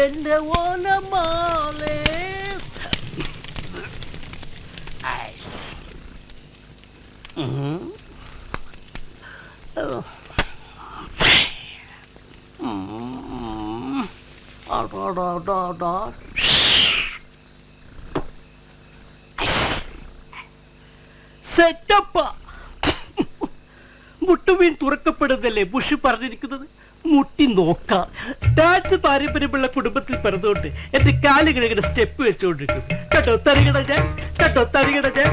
എന്റെ ഓനമാലേ. സെറ്റപ്പ. മുട്ടുമീൻ തുറക്കപ്പെടുന്നല്ലേ ബുഷ് പറഞ്ഞിരിക്കുന്നത്. മുട്ടി നോക്കാം. ഡാൻസ് പാരമ്പര്യമുള്ള കുടുംബത്തിൽ പിറന്നുകൊണ്ട് എന്റെ കാലുകളിങ്ങനെ സ്റ്റെപ്പ് വെച്ചുകൊണ്ടിരിക്കും. കേട്ടോ തരികട ഞാൻ, കേട്ടോ തരികട ഞാൻ.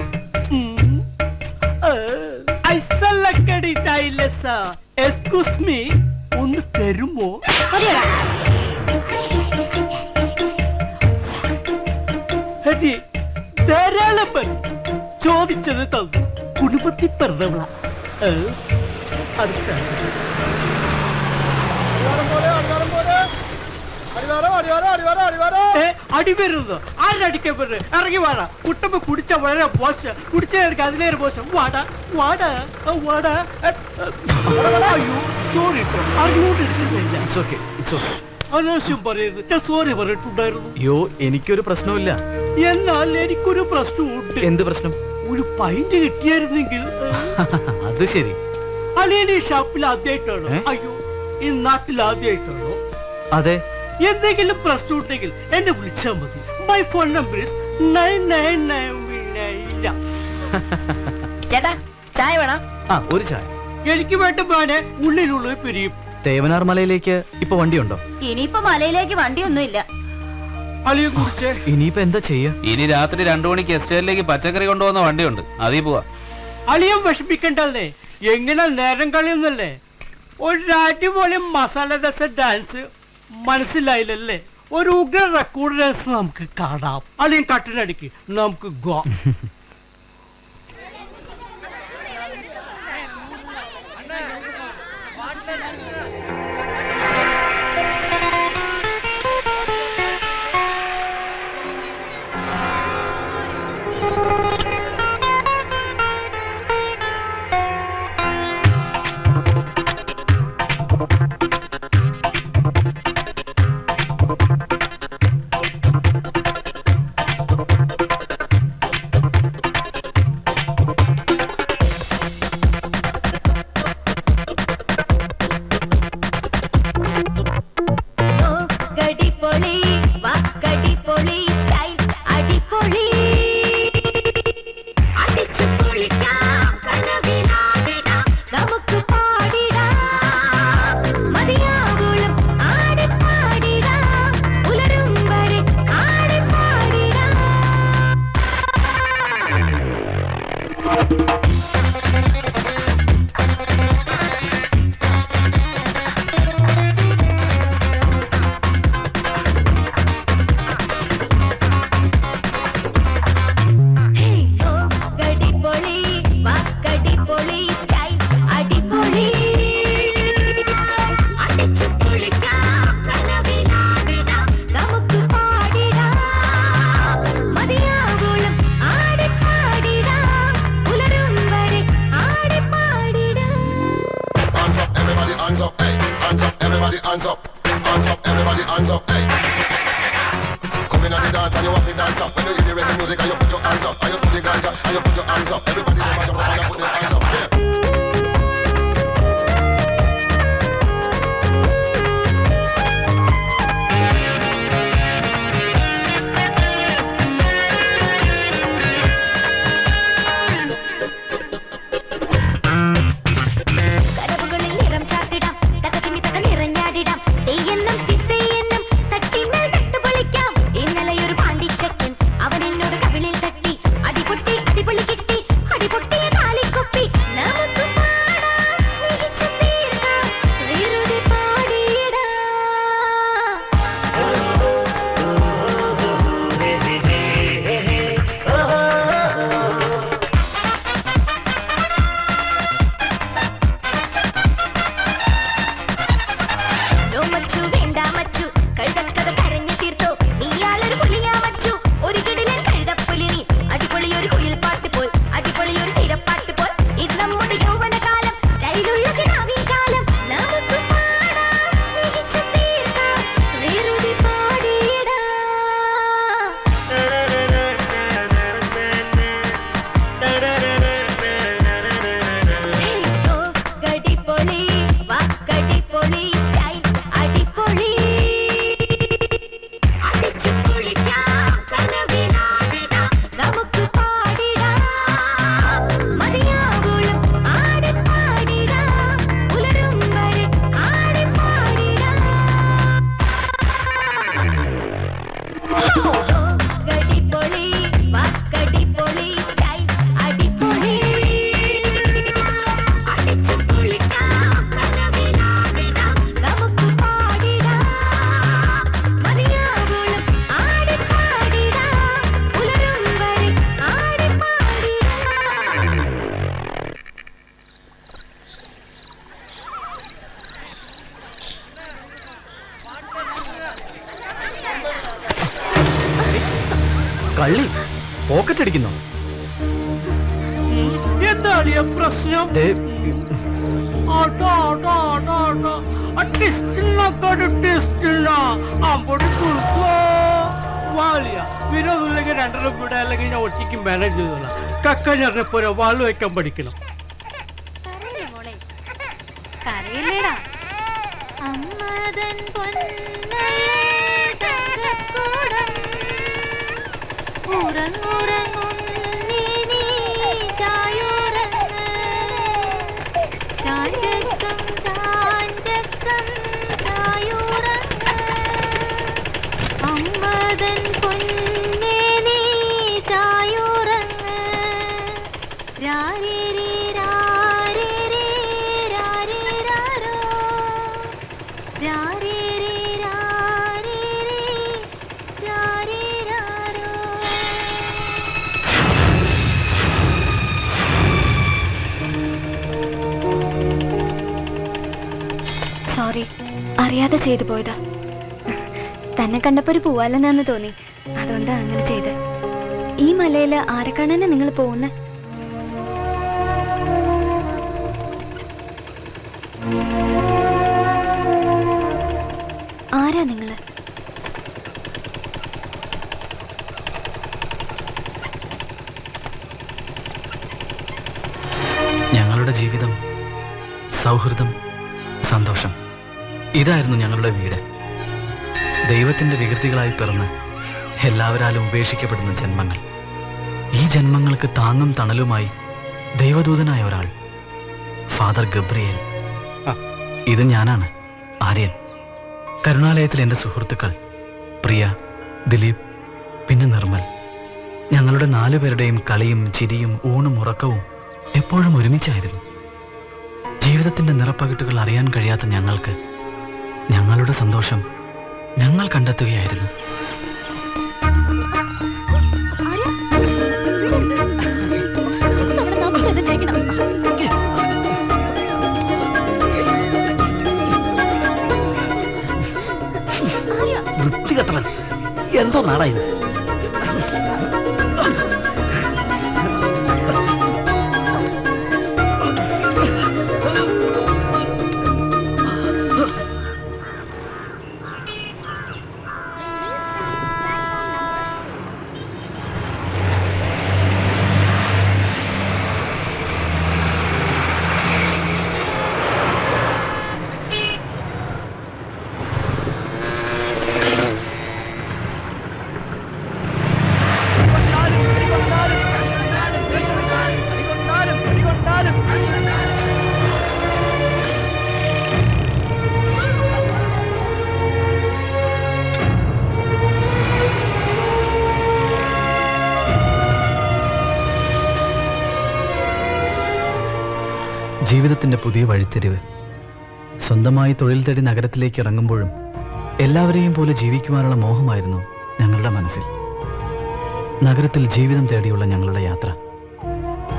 എക്സ്ക്യൂസ് മീ, ഒന്ന് തരുമോ? ധാരാളം പേർ ചോദിച്ചത് തന്നു. കുടുംബത്തിൽ പിറന്നവള. അടുത്ത അടിവരുന്നു. ആരടിക്കാൻ പറ്റുന്നത്? ഇറങ്ങി വാടാ. കുട്ടമ്പ കുടിച്ച വളരെ മോശം. കുടിച്ചവർക്ക് അതിലേറെ മോശം. വാടാ വാടാ വാടാ. അയ്യോ സോറി കേട്ടോ, അറിഞ്ഞുകൊണ്ടിരിച്ചില്ല. അനാവശ്യം പറയരുത്. ഞാൻ സോറി പറഞ്ഞിട്ടുണ്ടായിരുന്നു. അയ്യോ എനിക്കൊരു പ്രശ്നമില്ല. എന്നാൽ എനിക്കൊരു പ്രശ്നമുണ്ട്. എന്ത് പ്രശ്നം? ഒരു പൈന്റ് കിട്ടിയായിരുന്നെങ്കിൽ. അത് ശരി. അളിയൻ ഈ ഷാപ്പിൽ ആദ്യമായിട്ടാണോ? അയ്യോ ഈ നാട്ടിൽ ആദ്യമായിട്ടാണോ? അതെ. എന്തെങ്കിലും പ്രശ്നം ഉണ്ടെങ്കിൽ എന്നെ വിളിച്ചാൽ മതി. മൈ ഫോൺ നമ്പർ ചേട്ടാ ചായ വേണം? ആ ഒരു ചായ. എനിക്ക് വേണ്ട മോനെ, ഉള്ളിലുള്ളത് പിരിയും. തേവനാർ മലയിലേക്ക് ഇപ്പൊ വണ്ടിയുണ്ടോ? ഇനിയിപ്പോ മലയിലേക്ക് വണ്ടിയൊന്നുമില്ല. അളിയെ കുറിച്ച് ഇനിയിപ്പോ എന്താ ചെയ്യാ? ഇനി രാത്രി 2 മണിക്ക് എസ്റ്റേറ്റിലേക്ക് പച്ചക്കറി കൊണ്ടുപോകുന്ന വണ്ടിയുണ്ട്, അതീ പോവാ. അളിയും വിഷമിക്കണ്ടല്ലേ. എങ്ങനെ നേരം കളിയൊന്നല്ലേ. ഒരു അടിപൊളി മസാല ദശ ഡാൻസ് മനസ്സിലായില്ലല്ലേ. ഒരു ഉഗ്ര റെക്കോർഡ് ഡാൻസ് നമുക്ക് കാണാം. അളിയും കട്ടിനടിക്ക് നമുക്ക് go. Hands up, everybody hands up, hey. Come in on the dance and you want the dance up. When you hear the reggae music and you put your hands up, and you put the ganja and you put your hands up. Everybody jump up and put their hands up, yeah. ഷോക്കടിക്കുന്നു. എന്താണ് ഈ പ്രശ്നം? ദേ, വിനോദമില്ലെങ്കിൽ 2 രൂപ ഇവിടെ അല്ലെങ്കിൽ ഞാൻ ഒറ്റയ്ക്ക് manage ചെയ്തോളാം. കക്ക ഞെറിയപ്പോലെ വാള് വയ്ക്കാൻ പഠിക്കണം. സോറി, അറിയാതെ ചെയ്തു പോയതാ. തന്നെ കണ്ടപ്പോ ഒരു പൂവാലെന്നാന്ന് തോന്നി, അതുകൊണ്ടാ അങ്ങനെ ചെയ്ത്. ഈ മലയില് ആരെ കാണാനാ നിങ്ങൾ പോകുന്നത്? ആരാ നിങ്ങള്? ഞങ്ങളുടെ ജീവിതം, സൗഹൃദം, സന്തോഷം, ഇതായിരുന്നു ഞങ്ങളുടെ വീട്. ദൈവത്തിന്റെ വികൃതികളായി പിറന്ന് എല്ലാവരാലും ഉപേക്ഷിക്കപ്പെടുന്ന ജന്മങ്ങൾ. ഈ ജന്മങ്ങൾക്ക് താങ്ങും തണലുമായി ദൈവദൂതനായ ഒരാൾ, ഫാദർ ഗബ്രിയേൽ. ഇത് ഞാനാണ്, ആര്യൻ. കരുണാലയത്തിൽ എൻ്റെ സുഹൃത്തുക്കൾ പ്രിയ, ദിലീപ്, പിന്നെ നിർമ്മൽ. ഞങ്ങളുടെ 4 പേരുടെയും കളിയും ചിരിയും ഊണും ഉറക്കവും എപ്പോഴും ഒരുമിച്ചായിരുന്നു. ജീവിതത്തിന്റെ നിറപ്പകിട്ടുകൾ അറിയാൻ കഴിയാത്ത ഞങ്ങൾക്ക് ഞങ്ങളുടെ സന്തോഷം ഞങ്ങൾ കണ്ടെത്തുകയായിരുന്നു. വൃത്തികെട്ടവൻ, എന്തോ നാടാ ഇത്? ജീവിതത്തിന്റെ പുതിയ വഴിത്തിരിവ്. സ്വന്തമായി തൊഴിൽ തേടി നഗരത്തിലേക്ക് ഇറങ്ങുമ്പോഴും എല്ലാവരെയും പോലെ ജീവിക്കുവാനുള്ള മോഹമായിരുന്നു ഞങ്ങളുടെ മനസ്സിൽ. നഗരത്തിൽ ജീവിതം തേടിയുള്ള ഞങ്ങളുടെ യാത്ര.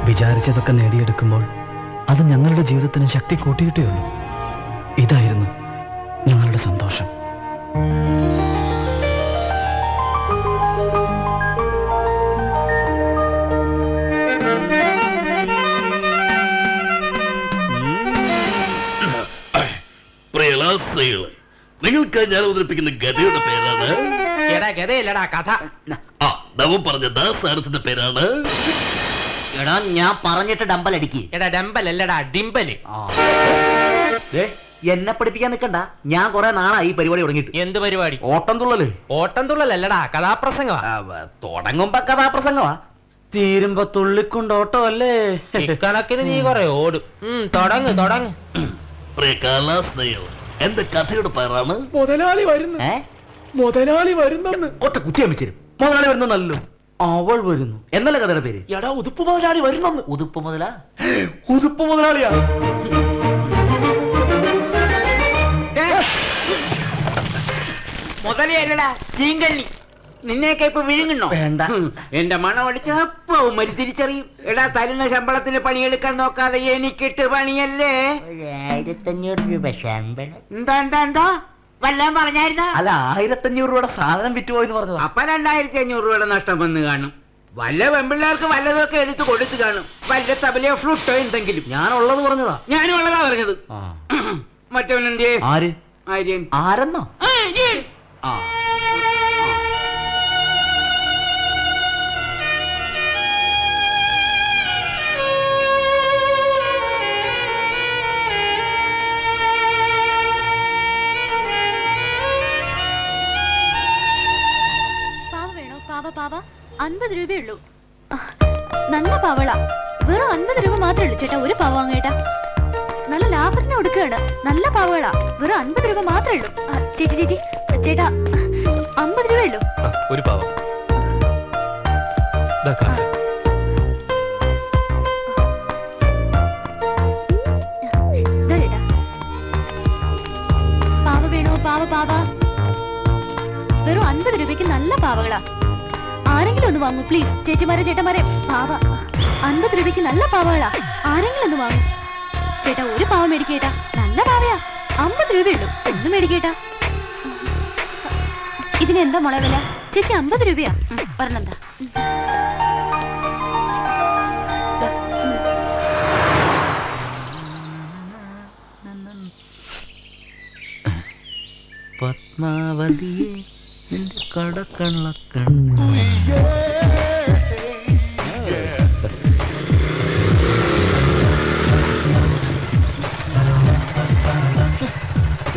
വിചാരിച്ചതൊക്കെ നേടിയെടുക്കുമ്പോൾ അത് ഞങ്ങളുടെ ജീവിതത്തിന് ശക്തി കൂട്ടിയിട്ടേയുള്ളൂ. ഇതായിരുന്നു ഞങ്ങളുടെ സന്തോഷം. നിങ്ങൾക്ക് ഞാൻ അവതരിപ്പിക്കുന്ന ഗതയുടെ പേരാണ്. ഗതയല്ലടാ കഥ. നവം പറഞ്ഞ ദാസാരത്തിന്റെ പേരാണ്. എടാ ഞാൻ പറഞ്ഞിട്ട് ഡമ്പൽ അടിക്ക്. എടാ ഡമ്പൽ അല്ലടാ ഡിമ്പല്. എന്നെ പഠിപ്പിക്കാൻ നിൽക്കണ്ട, ഞാൻ കുറെ നാളായി ഈ പരിപാടി തുടങ്ങിയിട്ട്. എന്ത് പരിപാടി? ഓട്ടം തുള്ളല്. ഓട്ടം തുള്ളലല്ലടാ, കഥാപ്രസംഗമാ. തുടങ്ങുമ്പോ കഥാപ്രസംഗമാ, തീരുമ്പോ തുള്ളിക്കൊണ്ടോട്ടോ അല്ലേ? കണക്കിന് നീ കുറെ ഓടും. തുടങ്ങ് തുടങ്ങ്. എന്റെ കഥയുടെ പേരാണ് മുതലാളി വരുന്നു. മുതലാളി വരുന്നെന്ന് ഒറ്റ കുത്തി അമിച്ചരും. മുതലാളി വരുന്നല്ലോ, അവൾ വരുന്നു എന്നല്ല കഥയുടെ പേര്. എടാ ഉതുപ്പ് മുതലാളി വരുന്നെന്ന്. ഉതുപ്പ് മുതലാ? ഉതുപ്പ് മുതലാളിയാ. മുതലയല്ലടാ, ചീങ്കണ്ണി. നിന്നെയൊക്കെ ഇപ്പൊ വിഴുങ്ങണോ? വേണ്ട, എന്റെ മണം അടിച്ച് അപ്പവും മരി തിരിച്ചറിയും. എടാ തരുന്ന ശമ്പളത്തിന് പണിയെടുക്കാൻ നോക്കാതെ എനിക്കിട്ട് പണിയല്ലേ? 1500 രൂപ ശമ്പളം. എന്താ എന്താ എന്താ വല്ലതും പറഞ്ഞായിരുന്ന? അല്ല, 1500 രൂപയുടെ സാധനം വിറ്റുപോയെന്ന് പറഞ്ഞത്. അപ്പൊ 2500 രൂപയുടെ നഷ്ടം വന്ന് കാണും. വല്ല പെമ്പിള്ളേർക്ക് വല്ലതൊക്കെ എടുത്ത് കൊടുത്തു കാണും. വല്ല തബലയോ ഫ്ലൂട്ടോ എന്തെങ്കിലും. ഞാനുള്ളത് പറഞ്ഞതാ. ഞാനും ഉള്ളതാ പറഞ്ഞത്. മറ്റവനെന്തേ? ആര്? ആര്യൻ. ആരെന്നോ? ആര്യൻ. ആ പാവ 50 രൂപയുള്ളൂ. നല്ല പാവള. വെറും 50 രൂപ മാത്രമേ ഉള്ളൂ ചേട്ടാ. ഒരു പാവ വാങ്ങേട്ടാ. നല്ല ലാഭത്തിന് കൊടുക്കുകയാണ്. നല്ല പാവകളാ. വെറും 50 രൂപ മാത്രമേ ഉള്ളൂ. ചേച്ചി ചേട്ടാ 50 രൂപയുള്ളൂ. ഒരു പാവം. പാവ വേണോ? പാവ വെറും 50 രൂപയ്ക്ക് നല്ല പാവകളാ. ആരെങ്കിലും ഒന്ന് വാങ്ങൂ പ്ലീസ്. ചേച്ചിമാരെ ചേട്ടന്മാരെ പാവ 50 രൂപയ്ക്ക് നല്ല പാവകളാ. ആരെങ്കിലും ഒന്ന് വാങ്ങൂ ചേട്ടാ. ഒരു പാവ മേടിക്കേട്ടാ. നല്ല പാവയാ. 50 രൂപയുള്ളൂ. ഒന്ന് മേടിക്കേട്ടാ. ഇതിന് എന്താ മുള വില? ചേച്ചി 50 രൂപയാ. പറഞ്ഞെന്താ? പത്മാവതിയെ കടക്കണ്ണ കണ്ണ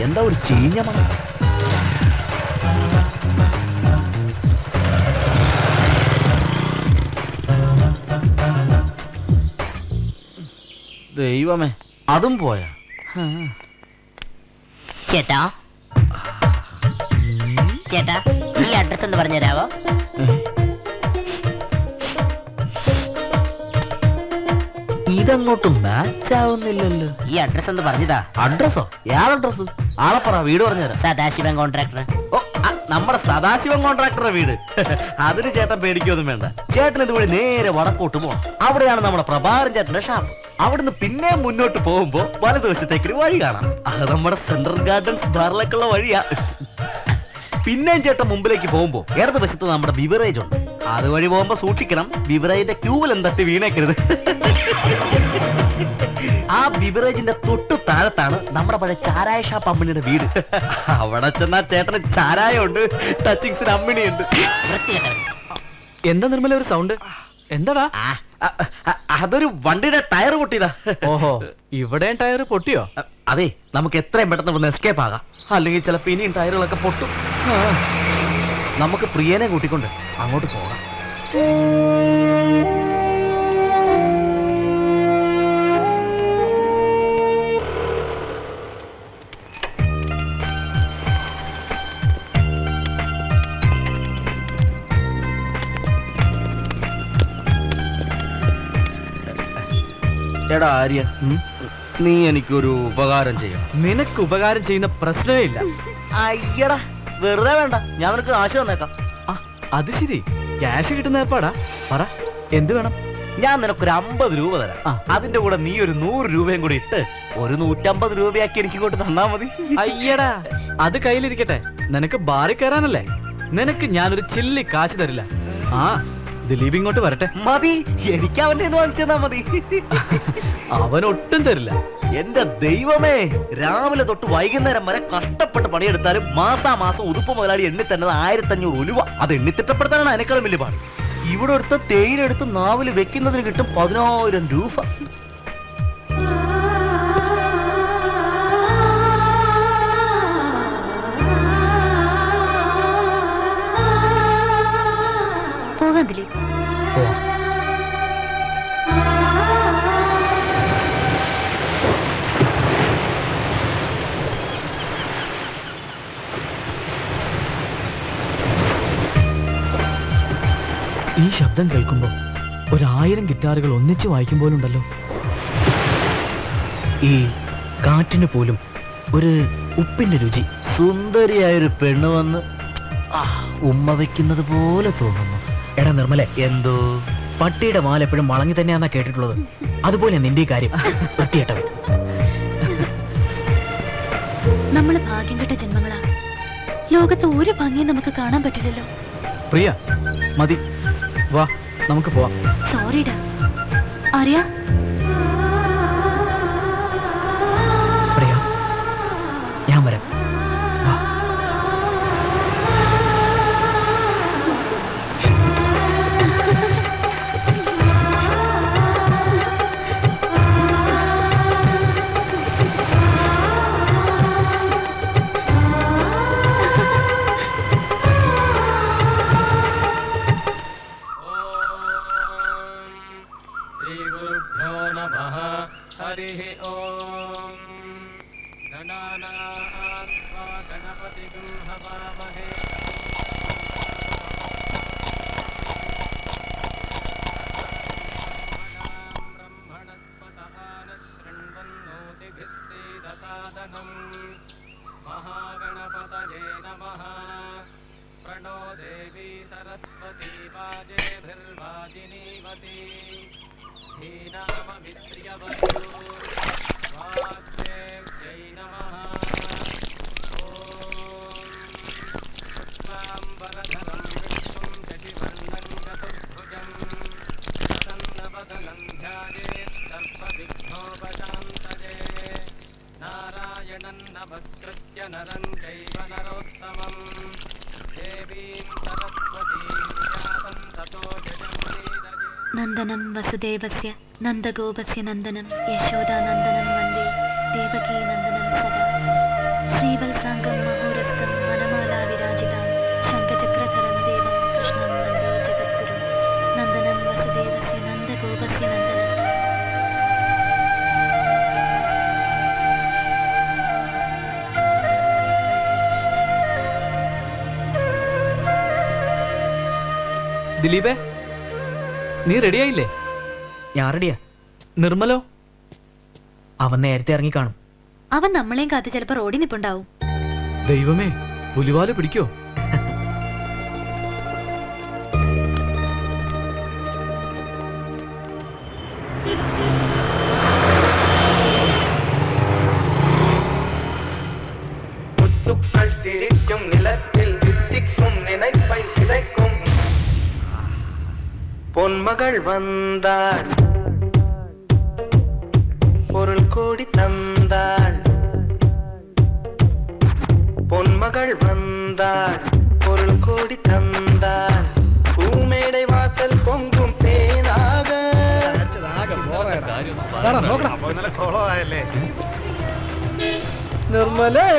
എന്താ ഒരു ചീഞ്ഞ മണം? ദൈവമേ, അതും പോയാ? ചേട്ടാ ഈ അഡ്രസ് ഒന്ന് പറഞ്ഞു തരാവോ? ഇതങ്ങോട്ട് മാച്ച് ആവുന്നില്ലല്ലോ. ഈ അഡ്രസ് ഒന്ന് പറഞ്ഞതാ. അഡ്രസ്സോ? ഏത് അഡ്രസ്? ആളെ പറ, വീട് പറഞ്ഞുതരാം. സദാശിവൻ കോൺട്രാക്ടർ. ഓ, നമ്മുടെ സദാശിവൻ കോൺട്രാക്ടറുടെ വീട്. അതിന് ചേട്ടൻ പേടിക്കൊന്നും വേണ്ട. ചേട്ടൻ ഇതുവഴി നേരെ വടക്കോട്ട് പോകണം. അവിടെയാണ് നമ്മുടെ പ്രഭാകരൻ ചേട്ടന്റെ ഷാപ്പ്. അവിടുന്ന് പിന്നെ മുന്നോട്ട് പോകുമ്പോ വലതുവശത്തേക്ക് ഒരു വഴി കാണാം. അത് നമ്മുടെ സെൻട്രൽ ഗാർഡൻസ് ബാറിലേക്കുള്ള വഴിയാ. പിന്നെയും ചേട്ടൻ മുമ്പിലേക്ക് പോകുമ്പോ ഇടതുവശത്ത് നമ്മുടെ ബിവറേജ് ഉണ്ട്. അതുവഴി പോകുമ്പോ സൂക്ഷിക്കണം, ബിവറേജിന്റെ ക്യൂവിലും തട്ടി വീണേക്കരുത്. ആ ബിവറേജിന്റെ തൊട്ടു താഴത്താണ് നമ്മുടെ പഴയ ചാരായ ഷാപ്പ് അമ്മിണിയുടെ വീട്. അവിടെ ചെന്നാ ചേട്ടന് ചാരായ ഉണ്ട്, ടച്ചിങ്സിന് അമ്മിണിയുണ്ട്. എന്താ നിർമ്മല ഒരു സൗണ്ട്? എന്താടാ? അതൊരു വണ്ടിയുടെ ടയർ പൊട്ടിയതാ. ഓഹോ, ഇവിടെ ടയർ പൊട്ടിയോ? അതെ, നമുക്ക് എത്രയും പെട്ടെന്ന് ഇവിടുന്ന് എസ്കേപ്പ് ആകാം. അല്ലെങ്കിൽ ചിലപ്പോ ഇനിയും ടയറുകളൊക്കെ പൊട്ടും. നമുക്ക് പ്രിയനെ കൂട്ടിക്കൊണ്ട് അങ്ങോട്ട് പോകാം. എടാ ആര്യ, നീ എനിക്കൊരു ഉപകാരം ചെയ്യണം. നിനക്ക് ഉപകാരം ചെയ്യുന്ന പ്രശ്നമേ ഇല്ല. അയ്യടാ, വെറുതെ വേണ്ട, ഞാൻ നിനക്ക് കാശ് തന്നേക്കാം. അത് ശരി, ക്യാഷ് കിട്ടുന്ന ഏർപ്പാടാ. പറ, എന്ത് വേണം? ഞാൻ നിനക്കൊരു 50 രൂപ തരാം. അതിന്റെ കൂടെ നീ ഒരു 100 രൂപയും കൂടി ഇട്ട് ഒരു 150 രൂപയാക്കി എനിക്ക് ഇങ്ങോട്ട് തന്നാ മതി. അയ്യടാ, അത് കയ്യിലിരിക്കട്ടെ. നിനക്ക് ബാറിൽ കയറാനല്ലേ? നിനക്ക് ഞാനൊരു ചില്ലി കാശ് തരില്ല. ആ, ദിലീപ് ഇങ്ങോട്ട് വരട്ടെ. മതി, എനിക്ക് അവന്റെ വാങ്ങിച്ചെന്നാ മതി. അവൻ ഒട്ടും തരില്ല. എന്റെ ദൈവമേ, രാവിലെ തൊട്ട് വൈകുന്നേരം വരെ കഷ്ടപ്പെട്ട് പണിയെടുത്താലും മാസാമാസം ഉതുപ്പ് മുതലാളി എണ്ണി തന്നത് 1500 ഉലുവ. അത് എണ്ണിത്തിട്ടപ്പെടുത്താനാണ് അതിനേക്കാളും വലിയ പാട്. ഇവിടെ എടുത്ത് തേയിലെടുത്ത് നാവില് വെക്കുന്നതിന് കിട്ടും 10000 രൂപ. പോകാൻ ദിലീപ്. ഈ ശബ്ദം കേൾക്കുമ്പോ 1000 ഗിറ്റാറുകൾ ഒന്നിച്ചു വായിക്കും പോലുണ്ടല്ലോ. ഈ കാറ്റിന് പോലും ഒരു ഉപ്പിന്റെ രുചി. സുന്ദരിയായൊരു പെണ്ണ് വന്ന് ഉമ്മ വെക്കുന്നത് പോലെ തോന്നുന്നു. എടാ നിർമ്മലെ, എന്തോ പട്ടിയുടെ മാല എപ്പോഴും വളങ്ങി തന്നെയാന്നാ കേട്ടിട്ടുള്ളത്. അതുപോലെ നിന്റെ കാര്യം വൃത്തിയേട്ടവൻ. നമ്മള് ഭാഗ്യം കെട്ട ജന്മങ്ങളാ. ലോകത്ത് ഒരു ഭംഗിയും നമുക്ക് കാണാൻ പറ്റില്ലല്ലോ. പ്രിയ, മതി, വാ. നമുക്ക് പോവാം. സോറിടാ. ആര്യ, പ്രിയ, ഞാൻ വരാം. വാ. महागणपतये नमः। प्रणो देवी सरस्वती वाजेभिर्वाजिनीवती धीनामभित्र्यवतु वाग्देव्यै नमः। ॐ शुक्लाम्बरधरं विष्णुं शशिवर्णं चतुर्भुजं प्रसन्नवदनं ध्यायेत् सर्वविघ्नोपशान्तये। नारायणं नमस्कृत्य नरं चैव नरोत्तमं देवीं सरस्वतीं व्यासं ततो जयमुदीरये। നന്ദനം വസുദേവസ്യ നന്ദഗോപസ്യ നന്ദനം യശോദാനന്ദനം വന്ദേ ദേവകീ നന്ദനം സദാ. ശ്രീവത്സാംഗം മഹോരസ്കം വനമാലാ വിരാജിതാം ശംഖചക്രധരം ദേവം കൃഷ്ണം വന്ദേ ജഗദ്ഗുരും. നന്ദനം വസുദേവസ്യ നന്ദഗോപസ്യ നന്ദനം. ദിലീപേ, നീ റെഡിയായില്ലേ? ഞാൻ റെഡിയാ. നിർമ്മലോ? അവൻ നേരത്തെ ഇറങ്ങി കാണും. അവൻ നമ്മളെയും കാത്ത് ചിലപ്പോ റോഡിൽ നിപ്പുണ്ടാവും. ദൈവമേ, പുലിവാല പിടിക്കോ? நிலத்தில் வித்திக்கும் நினைப்பை விதைக்கும் பொன்மகள் வந்தாள், பொருள் கோடி தந்தாள். பொன்மகள் வந்தாள், பொருள் கோடி தந்தாள். பூமேடை வாசல் பொங்கும் தேனாக. നിർമ്മലേ,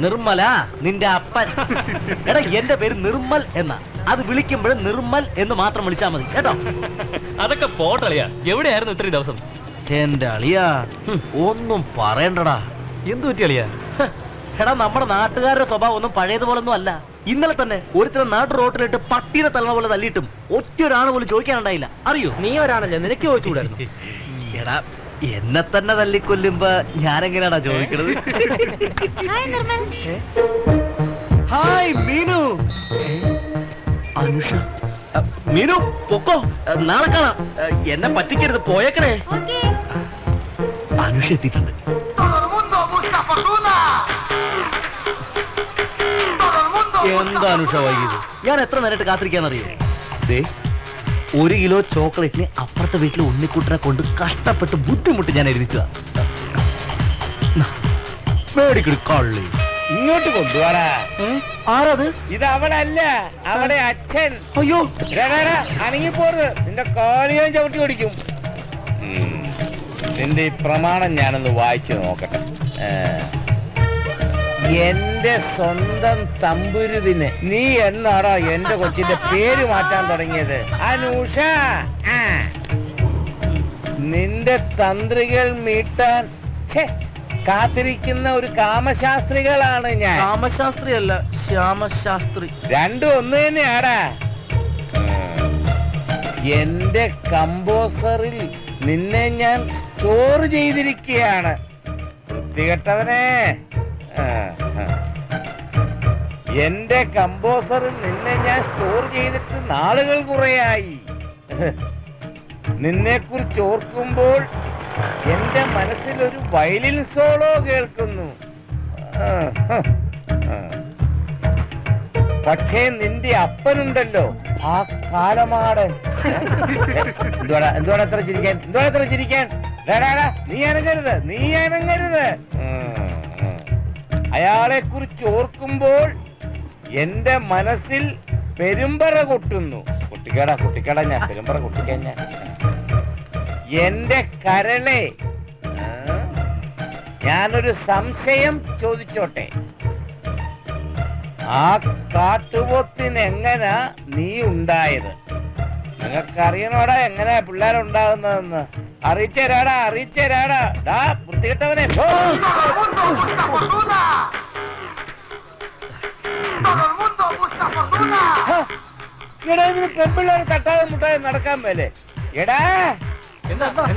നിർമ്മല നിന്റെ അപ്പൻ. എടാ, എന്റെ പേര് നിർമ്മൽ എന്നാ. അത് വിളിക്കുമ്പോഴും നിർമ്മൽ എന്ന് മാത്രം വിളിച്ചാ മതി കേട്ടോ. അതൊക്കെ പോട്ടളിയാ. എവിടെയായിരുന്നു ഇത്രയും ദിവസം? എന്റെ അളിയാ, ഒന്നും പറയണ്ടടാ. എന്തു പറ്റി അളിയാ? എടാ, നമ്മുടെ നാട്ടുകാരുടെ സ്വഭാവം ഒന്നും പഴയതുപോലൊന്നും അല്ല. ഇന്നലെ തന്നെ ഒരുത്തരം നാട്ടു റോട്ടിലിട്ട് പട്ടീനെ തള്ളണ പോലെ തല്ലിയിട്ടും ഒറ്റൊരാണ് പോലും ചോദിക്കാനുണ്ടായില്ല. അറിയോ? നീ ഒരാണല്ലേ, നിനക്ക് ചോദിച്ചുകൂടായിരുന്നു. എടാ, എന്നെ തന്നെ തല്ലിക്കൊല്ലുമ്പോ ഞാനെങ്ങനെയാടാ ചോദിക്കണത്? ഹായ് നിർമ്മൽ. ഹായ് മീനു. അനുഷ. മീനു പൊക്കോ, നാളെ കാണാം. എന്നെ പറ്റിക്കരുത്, പോയേക്കണേ. അനുഷ എത്തിയിട്ടുണ്ട്. എന്താ അനുഷ വൈകിയത്? ഞാൻ എത്ര നേരിട്ട് കാത്തിരിക്കാന്നറിയോ? ദേ, 1 കിലോ ചോക്ലേറ്റിന് അപ്പുറത്തെ വീട്ടിലെ ഉണ്ണിക്കുട്ടനെ കൊണ്ട് കഷ്ടപ്പെട്ട് ബുദ്ധിമുട്ട് ഞാൻ എഴുതിച്ചതാ. മേടിക്കടി കള്ളി. ഇങ്ങോട്ട് കൊണ്ടുപോടാ. ആരത്? ഇത് അവളല്ല, അവടെ അച്ഛൻ. അയ്യോ, അനങ്ങിപ്പോറ്, നിന്റെ കാലിയും ചവിട്ടി ഓടിക്കും. നിന്റെ ഈ പ്രമാണം ഞാനൊന്ന് വായിച്ചു നോക്കട്ടെ. എന്റെ സ്വന്തം തമ്പുരുവിന് നീ എന്നാടാ എന്റെ കൊച്ചിന്റെ പേര് മാറ്റാൻ തുടങ്ങിയത്? അനുഷ. നിന്റെ തന്ത്രികൾ മീട്ടാൻ കാത്തിരിക്കുന്ന ഒരു കാമശാസ്ത്രികളാണ് ഞാൻ. കാമശാസ്ത്രി അല്ല, ശ്യാമശാസ്ത്രി. രണ്ടും ഒന്ന് തന്നെയാടാ. എന്റെ കമ്പോസറിൽ നിന്നെ ഞാൻ സ്റ്റോർ ചെയ്തിരിക്കുകയാണ്. വൃത്തികെട്ടവനെ, എന്റെ കമ്പോസറിൽ നിന്നെ ഞാൻ സ്റ്റോർ ചെയ്തിട്ട് നാളുകൾ കുറയായി. നിന്നെ കുറിച്ച് ഓർക്കുമ്പോൾ എന്റെ മനസ്സിൽ ഒരു വയലിൻ സോളോ കേൾക്കുന്നു. പക്ഷേ നിന്റെ അപ്പനുണ്ടല്ലോ ആ കാലമാടൻ. എന്തുവാടാ എത്ര ചിരിക്കാൻ? നീ അനങ്ങരുത്. അയാളെ കുറിച്ച് ഓർക്കുമ്പോൾ എന്റെ മനസ്സിൽ പെരുമ്പറ കൊട്ടുന്നു. കുട്ടിക്കട ഞാൻ പെരുമ്പറ കൊട്ടിക്കാൻ ഞാൻ. എന്റെ കരളെ, ഞാനൊരു സംശയം ചോദിച്ചോട്ടെ. ആ കാട്ടുപോത്തിന് എങ്ങനാ നീ ഉണ്ടായത്? നിങ്ങൾക്കറിയണോടാ എങ്ങനെയാ പിള്ളേരുണ്ടാകുന്നതെന്ന്? അറിയിച്ചേരാടാ. ഡാ വൃത്തികെട്ടവനെ. പെൺപിള്ളേർ തട്ടാതെ മുട്ടാതെ നടക്കാൻ മേലെ. എടാ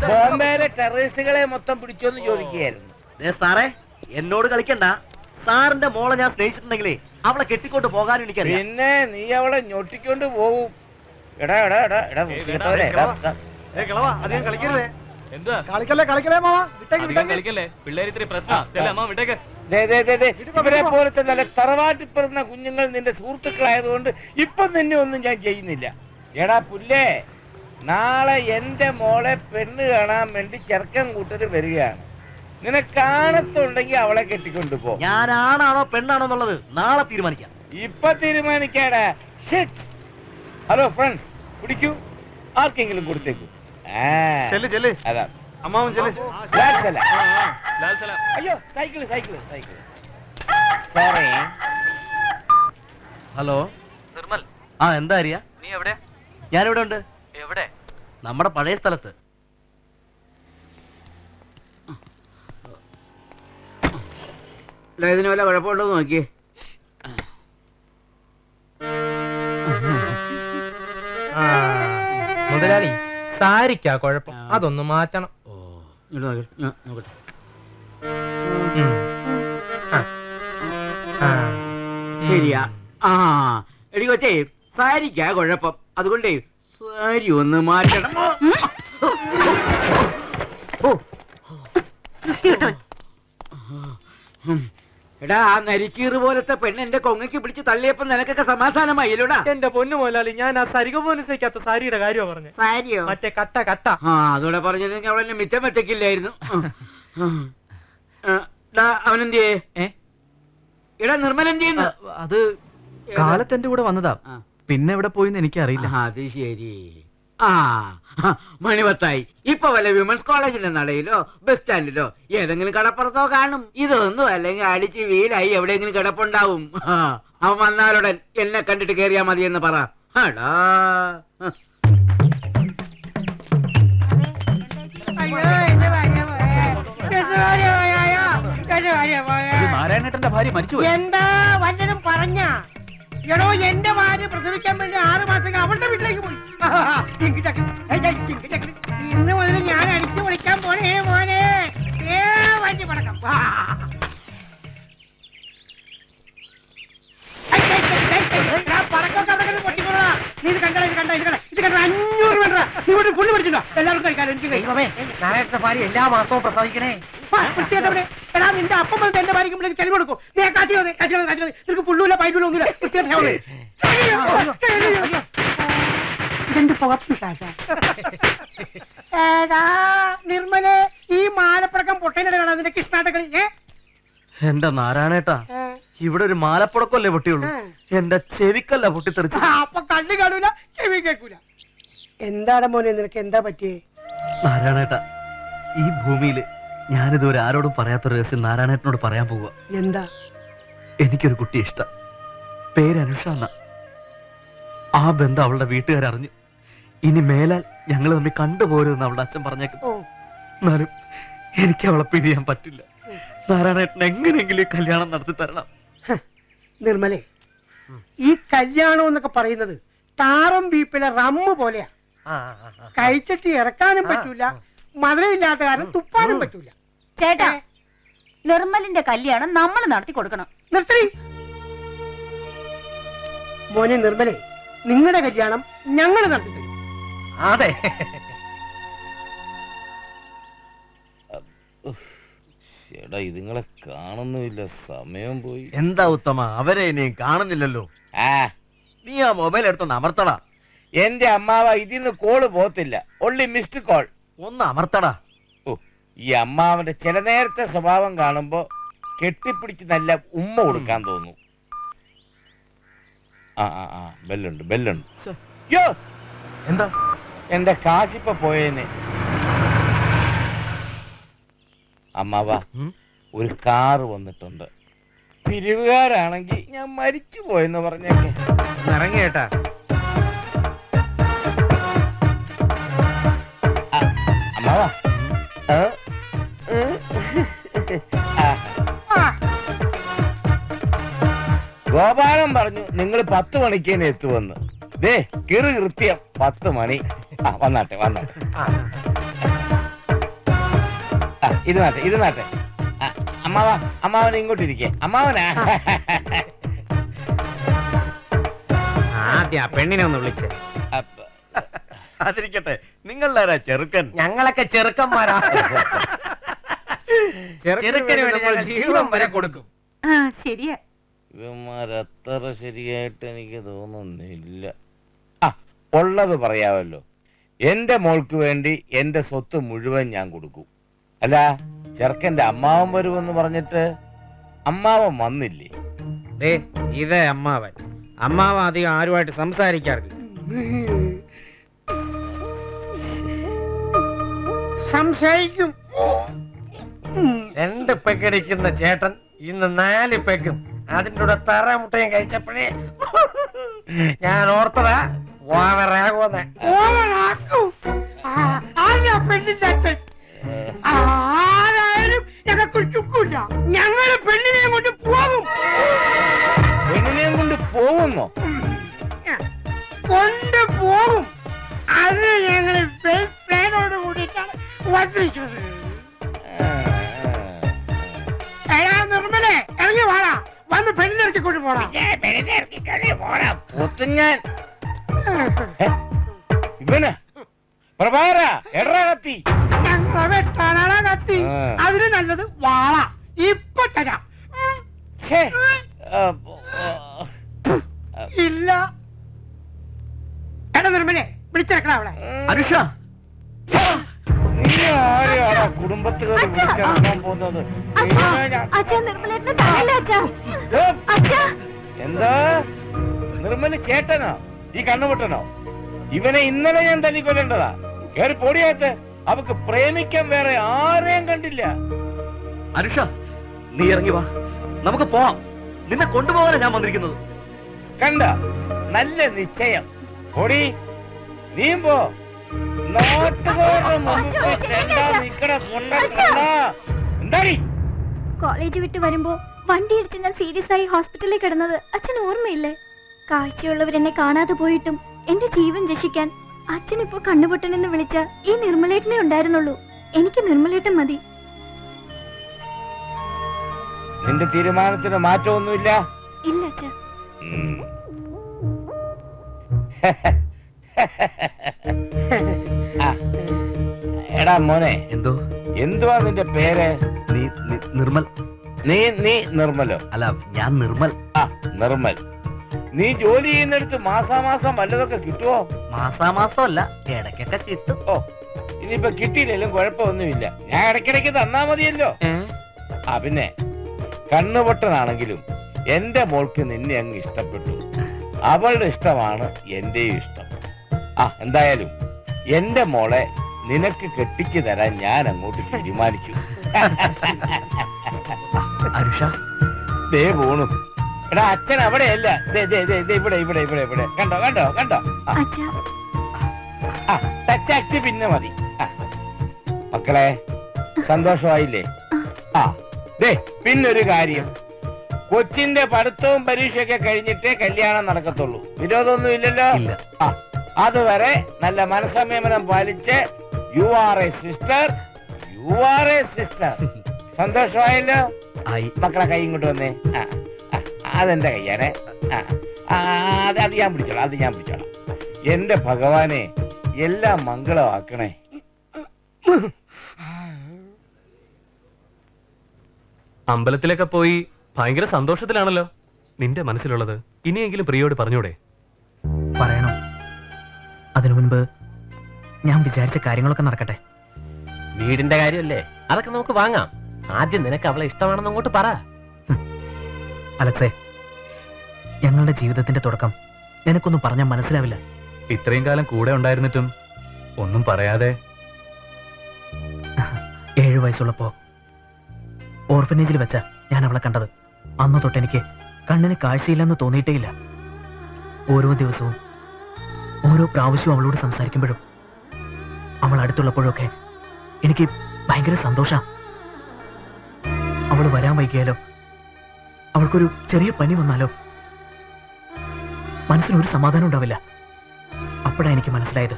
ബോംബെയിലെ ടെററിസ്റ്റുകളെ മൊത്തം പിടിച്ചോന്ന് ചോദിക്കുകയായിരുന്നു. സാറേ, എന്നോട് കളിക്കണ്ട. സാറിന്റെ മോളെ ഞാൻ സ്നേഹിച്ചിട്ടുണ്ടെങ്കിലേ അവളെ കെട്ടിക്കൊണ്ട് പോകാനും എനിക്കറിയാം. പിന്നെ നീ അവളെ ഞൊട്ടിക്കൊണ്ട് പോകും. എടാ ഇവരെ പോലത്തെ നല്ല തറവാട്ടിൽ പിറന്ന കുഞ്ഞുങ്ങൾ നിന്റെ സുഹൃത്തുക്കളായതുകൊണ്ട് ഇപ്പൊ നിന്നെ ഒന്നും ഞാൻ ചെയ്യുന്നില്ല. എടാ പുല്ലേ, നാളെ എന്റെ മോളെ പെണ്ണ് കാണാൻ വേണ്ടി ചെറുക്കൻ കൂട്ടര് വരികയാണ്. നിനക്കാണത്തുണ്ടെങ്കിൽ അവളെ കെട്ടിക്കൊണ്ടു പോ. ഞാനാണാണോ പെണ്ണാണോ എന്നുള്ളത് നാളെ തീരുമാനിക്കാം. ഇപ്പൊ തീരുമാനിക്കാടാ. ഹലോ ഫ്രണ്ട്സ്, പിടിക്കൂ, ആർക്കെങ്കിലും കൊടുത്തേക്കൂ. അതാ അയ്യോ, സൈക്കിള്. സോറി. ഹലോ നിർമ്മൽ. എന്താ അറിയ? നീ എവിടെ? ഞാനിവിടെ ഉണ്ട്. എവിടെ? നമ്മുടെ പഴയ സ്ഥലത്ത്. ഇതിന് വല്ല കുഴപ്പമുണ്ടോ നോക്കിയേ. മുതലാളി, സാരിക്കാ കുഴപ്പം, അതൊന്ന് മാറ്റണം. നോക്കട്ടെ. ശരിയാ. എടി കൊച്ചേ, സാരിക്കാ കുഴപ്പം, അതുകൊണ്ടേ സാരി ഒന്ന് മാറ്റണം. എടാ, ആ നരിക്കീറ് പോലത്തെ പെണ്ണ് എന്റെ കൊങ്ങയ്ക്ക് പിടിച്ച് തള്ളിയപ്പോ നിനക്കൊക്കെ സമാധാനമായില്ലോടാ. എന്റെ പൊന്നു മുതലാളി, ഞാൻ ആ സരിക പോലും സഹിക്കാത്ത സാരിയുടെ കാര്യമാ പറഞ്ഞു. സാരിയോ? മറ്റേ കട്ട. അതോടെ പറഞ്ഞിരുന്നെങ്കിൽ അവളെന്നെ മിച്ചം വെച്ചേക്കില്ലായിരുന്നു. അവനെന്തിയേ? എടാ നിർമ്മൽ എന്ത് ചെയ്യുന്നു? അത് കാലത്തെന്റെ കൂടെ വന്നതാ. പിന്നെ എവിടെ പോയിന്ന് എനിക്കറിയില്ല. അത് ശരി. മണിപത്തായി. ഇപ്പൊ വല്ല വിമൻസ് കോളേജിന്റെ നടയിലോ ബസ് സ്റ്റാൻഡിലോ ഏതെങ്കിലും കടപ്പുറത്തോ കാണും. ഇതൊന്നും അല്ലെങ്കിൽ അടിച്ച് വീലായി എവിടെയെങ്കിലും കിടപ്പുണ്ടാവും. അവൻ വന്നാലുടൻ എന്നെ കണ്ടിട്ട് കേറിയാ മതി എന്ന് പറ. നാരായണേട്ടന്റെ ഭാര്യ മരിച്ചു. എന്താ വല്ലതും പറഞ്ഞ? എടോ, എന്റെ ഭാര്യ പ്രസവിക്കാൻ വേണ്ടി 6 മാസം അവളുടെ വീട്ടിലേക്ക് പോയി. ഇന്ന് മുതൽ ഞാൻ അടിച്ചു വിളിക്കാൻ പോണേ മോനെ. വണ്ടി പടക്കം. പടക്കൊക്കെ അവിടെ പൊട്ടിക്കൊള്ളാ. നീ ഇത് കണ്ട 500 വേണ്ട. ഇവിടെ ഫുള്ള് പഠിച്ചിട്ടുണ്ടോ? എല്ലാവർക്കും കഴിക്കാലോ. എനിക്ക് നാരായണന്റെ ഭാര്യ എല്ലാ മാസവും പ്രസവിക്കണേ. എടാ, നിന്റെ അപ്പം വന്നിട്ട് എന്റെ ഭാര്യക്ക് ചെലവ് കൊടുക്കും. നീ കാശി നിനക്ക് ഫുള്ളുമില്ല, പൈപ്പില്ല, ഒന്നുമില്ല. ഇതെന്ത് പുകപ്പിശാശ? ഏടാ നിർമ്മലെ, ഈ മാലപ്പടക്കം പൊട്ടയിലിടണം നിന്റെ കൃഷ്ണാട്ടകളി. എന്റെ നാരായണേട്ടാ, ഇവിടെ ഒരു മാലപ്പുടക്കല്ലേ പൊട്ടിയുള്ളൂ, എന്റെ ചെവിക്കല്ല പൊട്ടിത്തെറിച്ചു. അപ്പൊ കണ്ണു കാണൂല, ചെവി കേൾക്കൂല. എന്താണ് മോനെ, നിനക്ക് എന്താ പറ്റിയേ? നാരായണേട്ടാ, ഈ ഭൂമിയില് ഞാനിതുവരെ ആരോടും പറയാത്തൊരു രഹസ്യം നാരായണേട്ടനോട് പറയാൻ പോവുക. എന്താ? എനിക്കൊരു കുട്ടി ഇഷ്ടം. പേര് അനുഷ എന്ന. ആ ബന്ധം അവളുടെ വീട്ടുകാരറിഞ്ഞു. ഇനി മേലാൽ ഞങ്ങൾ തമ്മിൽ കണ്ടുപോരുമെന്ന് അവളുടെ അച്ഛൻ പറഞ്ഞേക്കുന്നു. എന്നാലും എനിക്ക് അവളെ പിരിയാൻ പറ്റില്ല. നാരായണേട്ടൻ എങ്ങനെയെങ്കിലും ഈ കല്യാണം നടത്തി തരണം. നിർമ്മലേ, ഈ കല്യാണം എന്നൊക്കെ പറയുന്നത് താറും ബീപ്പിലെ റമ്മ് പോലെയാ. കഴിച്ചിട്ട് ഇറക്കാനും പറ്റൂല, മധുരമില്ലാത്ത കാരണം തുപ്പാനും പറ്റൂല. ചേട്ടാ, നിർമ്മലിന്റെ കല്യാണം നമ്മൾ നടത്തി കൊടുക്കണം. നിർത്തി. മോനെ നിർമ്മലേ, നിങ്ങളുടെ കല്യാണം ഞങ്ങൾ നടത്തി തരും. അതെ. ചേട്ടാ ഇതുങ്ങളെ കാണുന്നുമില്ല, സമയം പോയി. എന്താ ഉത്തമ, അവരെ ഇനിയും കാണുന്നില്ലല്ലോ. ആ നീ ആ മൊബൈൽ എടുത്തൊന്ന് അമർത്തടാ. എന്റെ അമ്മാവ ഇതിന്ന് കോള് പോത്തില്ല, ഒള്ളി മിസ്ഡ് കോൾ. ഒന്ന് അമർത്തടാ. ഓ, ഈ അമ്മാവന്റെ ചില നേരത്തെ സ്വഭാവം കാണുമ്പോ കെട്ടിപ്പിടിച്ച് നല്ല ഉമ്മ കൊടുക്കാൻ തോന്നുന്നു. ആ ബെല്ലുണ്ട് ബെല്ലുണ്ട്. യോ എന്താ? എന്റെ കാശിപ്പ പോയേനെ. അമ്മാവ ഒരു കാറ് വന്നിട്ടുണ്ട്. പിരിവുകാരാണെങ്കിൽ ഞാൻ മരിച്ചു പോയെന്ന് പറഞ്ഞേക്കെ. ഇറങ്ങിയേട്ടാ. അമ്മാവ ഗോപാലൻ പറഞ്ഞു നിങ്ങൾ 10 മണിക്ക് തന്നെ എത്തുമെന്ന്. ദേ കിറു കൃത്യം 10 മണി. വന്നാട്ടെ വന്നാട്ടെ. ഇരുന്നാട്ടെ. അമ്മാവൻ ഇങ്ങോട്ടിരിക്കേ. അമ്മാവനാ ആദ്യം ആ പെണ്ണിനെ ഒന്ന് വിളിച്ചേ. അതിരിക്കട്ടെ, നിങ്ങളുടെ ചെറുക്കൻ. ഞങ്ങളൊക്കെ ചെറുക്കന്മാരാ. ചെറുക്കന് വേണ്ടി ഞങ്ങൾ ജീവൻ വരെ കൊടുക്കും. ശരിയാ. ഇവന്മാരത്ര ശരിയായിട്ട് എനിക്ക് തോന്നുന്നില്ല. ഉള്ളത് പറയാമല്ലോ. എന്റെ മോൾക്ക് വേണ്ടി എന്റെ സ്വത്ത് മുഴുവൻ ഞാൻ കൊടുക്കും. അല്ല, ചെറുക്കന്റെ അമ്മാവൻ വരുമെന്ന് പറഞ്ഞിട്ട് അമ്മാവൻ വന്നില്ലേ? ഇതേ അമ്മാവൻ. അമ്മാവൻ അധികം ആരുമായിട്ട് സംസാരിക്കാറില്ല. സംശയിക്കും. 2 പെക്കടിക്കുന്ന ചേട്ടൻ ഇന്ന് 4 പെക്കും അതിൻ്റെ കൂടെ തറമുട്ടയും കഴിച്ചപ്പോഴേ ഞാൻ ഓർത്തതാ ഓവറാകുമെന്ന്. ആരായാലും ഞങ്ങൾക്ക് ചുക്കില്ല. ഞങ്ങള് പെണ്ണിനെ കൊണ്ട് പോകും. പെണ്ണിനെയും കൊണ്ട് പോകുന്നോ? കൊണ്ടുപോകും. അത് ഞങ്ങള് പേരോട് കൂടിയിട്ടാണ് വന്നിരിക്കുന്നത്. നിർമ്മലേ, ഇറങ്ങി വാടാ. വന്ന് പെണ്ണിനിറക്കിക്കൊണ്ട് പോടാ. ഞാൻ ഇവന് പ്രഭാര എടാ കത്തി. ഞങ്ങളെ വെട്ടാനാണ് കത്തി. അതിന് നല്ലത് വാള. ഇപ്പൊ തരാം. ഇല്ല. എടാ നിർമ്മലേ, വിളിച്ചിറക്കണ അവളെ. അനുഷ, നീ ആരെയാടാ കുടുംബത്തുകാർ വിളിച്ചിറക്കാൻ പോകുന്നത്? എന്താ നിർമ്മല ചേട്ടനോ ഈ കണ്ണുപൊട്ടനോ? ഇവനെ ഇന്നലെ ഞാൻ തല്ലിക്കൊല്ലേണ്ടതാ. കേറി പൊടിയാത്ത്. അവക്ക് പ്രേമിക്കാൻ വേറെ ആരെയും കണ്ടില്ല. അനുഷ, നീ ഇറങ്ങി വാ, നമുക്ക് പോവാം. നിന്നെ കൊണ്ടുപോകാനാ ഞാൻ വന്നിരിക്കുന്നത്. കണ്ട, നല്ല നിശ്ചയം. പൊടി നീയും പോ. നാട്ടുകാരുടെ മുമ്പിൽ എന്താടി? കോളേജ് വിട്ട് വരുമ്പോ വണ്ടി ഇടിച്ച് ഞാൻ സീരിയസ് ആയി ഹോസ്പിറ്റലിൽ കിടന്നത് അച്ഛൻ ഓർമ്മയില്ലേ? കാഴ്ചയുള്ളവരെന്നെ കാണാതെ പോയിട്ടും എന്റെ ജീവൻ രക്ഷിക്കാൻ അച്ഛൻ ഇപ്പോ കണ്ണുപൊട്ടനെന്ന് വിളിച്ച ഈ നിർമ്മലേട്ടനെ ഉണ്ടായിരുന്നുള്ളൂ. എനിക്ക് നിർമ്മലേട്ടൻ മതി. നിന്റെ തീരുമാനത്തിന് മാറ്റമൊന്നുമില്ല? ഇല്ല അച്ഛാ. എടാ മോനെ, എന്തോ? എന്തുവാ നിന്റെ പേര്? നിർമ്മൽ. നീ നിർമ്മലോ? അല്ല, ഞാൻ നിർമ്മൽ. നിർമ്മൽ. നീ ജോലി ചെയ്യുന്നിടത്ത് മാസാമാസം വല്ലതൊക്കെ കിട്ടുവോ? മാസാമാസം അല്ല, ഇടയ്ക്കൊക്കെ കിട്ടും. ഓ, ഇനിയിപ്പോ കിട്ടിയില്ലെങ്കിലും കുഴപ്പമൊന്നുമില്ല. ഞാൻ ഇടയ്ക്കിടയ്ക്ക് തന്നാ മതിയല്ലോ. പിന്നെ കണ്ണുപൊട്ടനാണെങ്കിലും എന്റെ മോൾക്ക് നിന്നെ അങ്ങ് ഇഷ്ടപ്പെട്ടു. അവളുടെ ഇഷ്ടമാണ് എന്റെയും ഇഷ്ടം. എന്തായാലും എന്റെ മോളെ നിനക്ക് കെട്ടിച്ചു തരാൻ ഞാൻ അങ്ങോട്ട് തീരുമാനിച്ചു. അനുഷ, ദേ പോണു. എടാ അച്ഛൻ അവിടെയല്ല, ഇവിടെ ഇവിടെ ഇവിടെ ഇവിടെ. കണ്ടോ കണ്ടോ കണ്ടോ? ടച്ചാക്ട് പിന്നെ മതി. മക്കളെ സന്തോഷമായില്ലേ? പിന്നൊരു കാര്യം, കൊച്ചിന്റെ പഠിത്തവും പരീക്ഷയൊക്കെ കഴിഞ്ഞിട്ടേ കല്യാണം നടക്കത്തുള്ളൂ. വിരോധമൊന്നും ഇല്ലല്ലോ? അതുവരെ നല്ല മനസ്സംയമനം പാലിച്ച് യു ആർ എ സിസ്റ്റർ. സന്തോഷമായല്ലോ? മക്കളെ കൈ ഇങ്ങോട്ട് വന്നേ. അതെന്റെ കയ്യാണേ. അത് ഞാൻ പിടിച്ചോളാം. എന്റെ ഭഗവാനെ, എല്ലാം മംഗളമാക്കണേ. അമ്പലത്തിലൊക്കെ പോയി ഭയങ്കര സന്തോഷത്തിലാണല്ലോ. നിന്റെ മനസ്സിലുള്ളത് ഇനിയെങ്കിലും പ്രിയോട് പറഞ്ഞൂടെ? പറയണം. അതിനു മുൻപ് ഞാൻ വിചാരിച്ച കാര്യങ്ങളൊക്കെ നടക്കട്ടെ. വീടിന്റെ കാര്യമല്ലേ, അതൊക്കെ നമുക്ക് വാങ്ങാം. ആദ്യം നിനക്ക് അവളെ ഇഷ്ടമാണെന്ന് അങ്ങോട്ട് പറ. അലക്സേ, ഞങ്ങളുടെ ജീവിതത്തിന്റെ തുടക്കം നിനക്കൊന്നും പറഞ്ഞാൽ മനസ്സിലാവില്ല. ഇത്രയും കാലം കൂടെ ഉണ്ടായിരുന്നിട്ടും ഒന്നും പറയാതെ. 7 വയസ്സുള്ളപ്പോ ഓർഫനേജിൽ വെച്ച ഞാൻ അവളെ കണ്ടത്. അന്ന് തൊട്ട് എനിക്ക് കണ്ണിന് കാഴ്ചയില്ലെന്ന് തോന്നിയിട്ടേയില്ല. ഓരോ ദിവസവും ഓരോ പ്രാവശ്യവും അവളോട് സംസാരിക്കുമ്പോഴും അവൾ അടുത്തുള്ളപ്പോഴൊക്കെ എനിക്ക് ഭയങ്കര സന്തോഷം. അവൾ വരാൻ വൈകിയാലോ, അവൾക്കൊരു ചെറിയ പനി വന്നാലോ മനസ്സിനൊരു സമാധാനം ഉണ്ടാവില്ല. അപ്പോഴാണ് എനിക്ക് മനസ്സിലായത്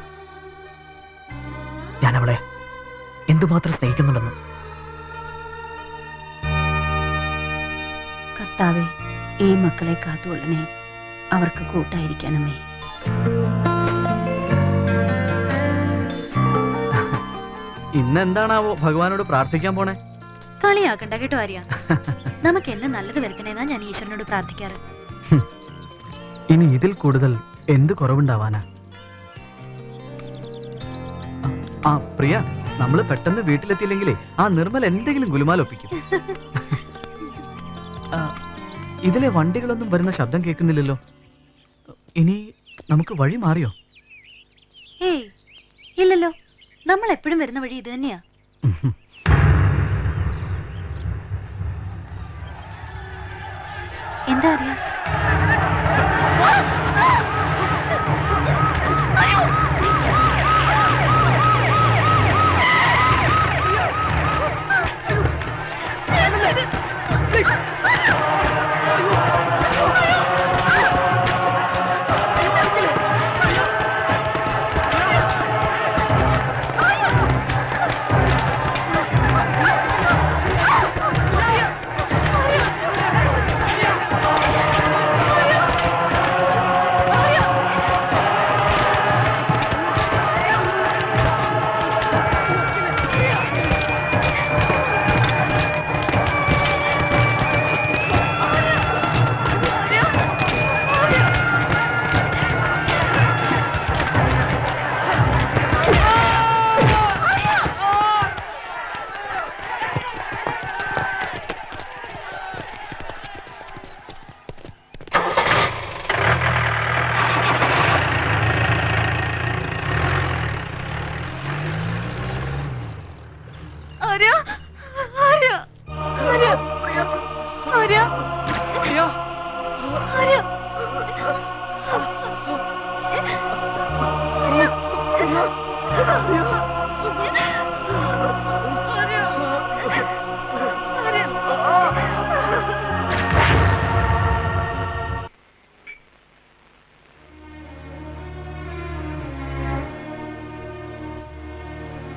ഞാൻ അവളെ എന്തുമാത്രം സ്നേഹിക്കുന്നുണ്ടെന്ന്. കർത്താവേ, ഈ മക്കളെ കാത്തുകൊള്ളണേ, അവർക്ക് കൂട്ടായിരിക്കണമേ. ഇന്നെന്താണാവോ ഭഗവാനോട് പ്രാർത്ഥിക്കാൻ പോണേ? കളിയാക്കണ്ട കേട്ടോ ആര്യ. നമുക്ക് എന്ന് നല്ലത് വരുത്തണേന്നാ ഞാൻ ഈശ്വരനോട് പ്രാർത്ഥിക്കാറ്. ഇനി ഇതിൽ കൂടുതൽ എന്ത് കുറവുണ്ടാവാനാ? ആ പ്രിയ, നമ്മള് പെട്ടെന്ന് വീട്ടിലെത്തിയില്ലെങ്കിലേ ആ നിർമ്മൽ എന്തെങ്കിലും ഗുലുമാലൊപ്പിക്കും. ഇതിലെ വണ്ടികളൊന്നും വരുന്ന ശബ്ദം കേൾക്കുന്നില്ലല്ലോ. ഇനി നമുക്ക് വഴി മാറിയോ? ഏയ് ഇല്ലല്ലോ, നമ്മൾ എപ്പോഴും വരുന്ന വഴി ഇത് തന്നെയാ. എന്താ അറിയാ?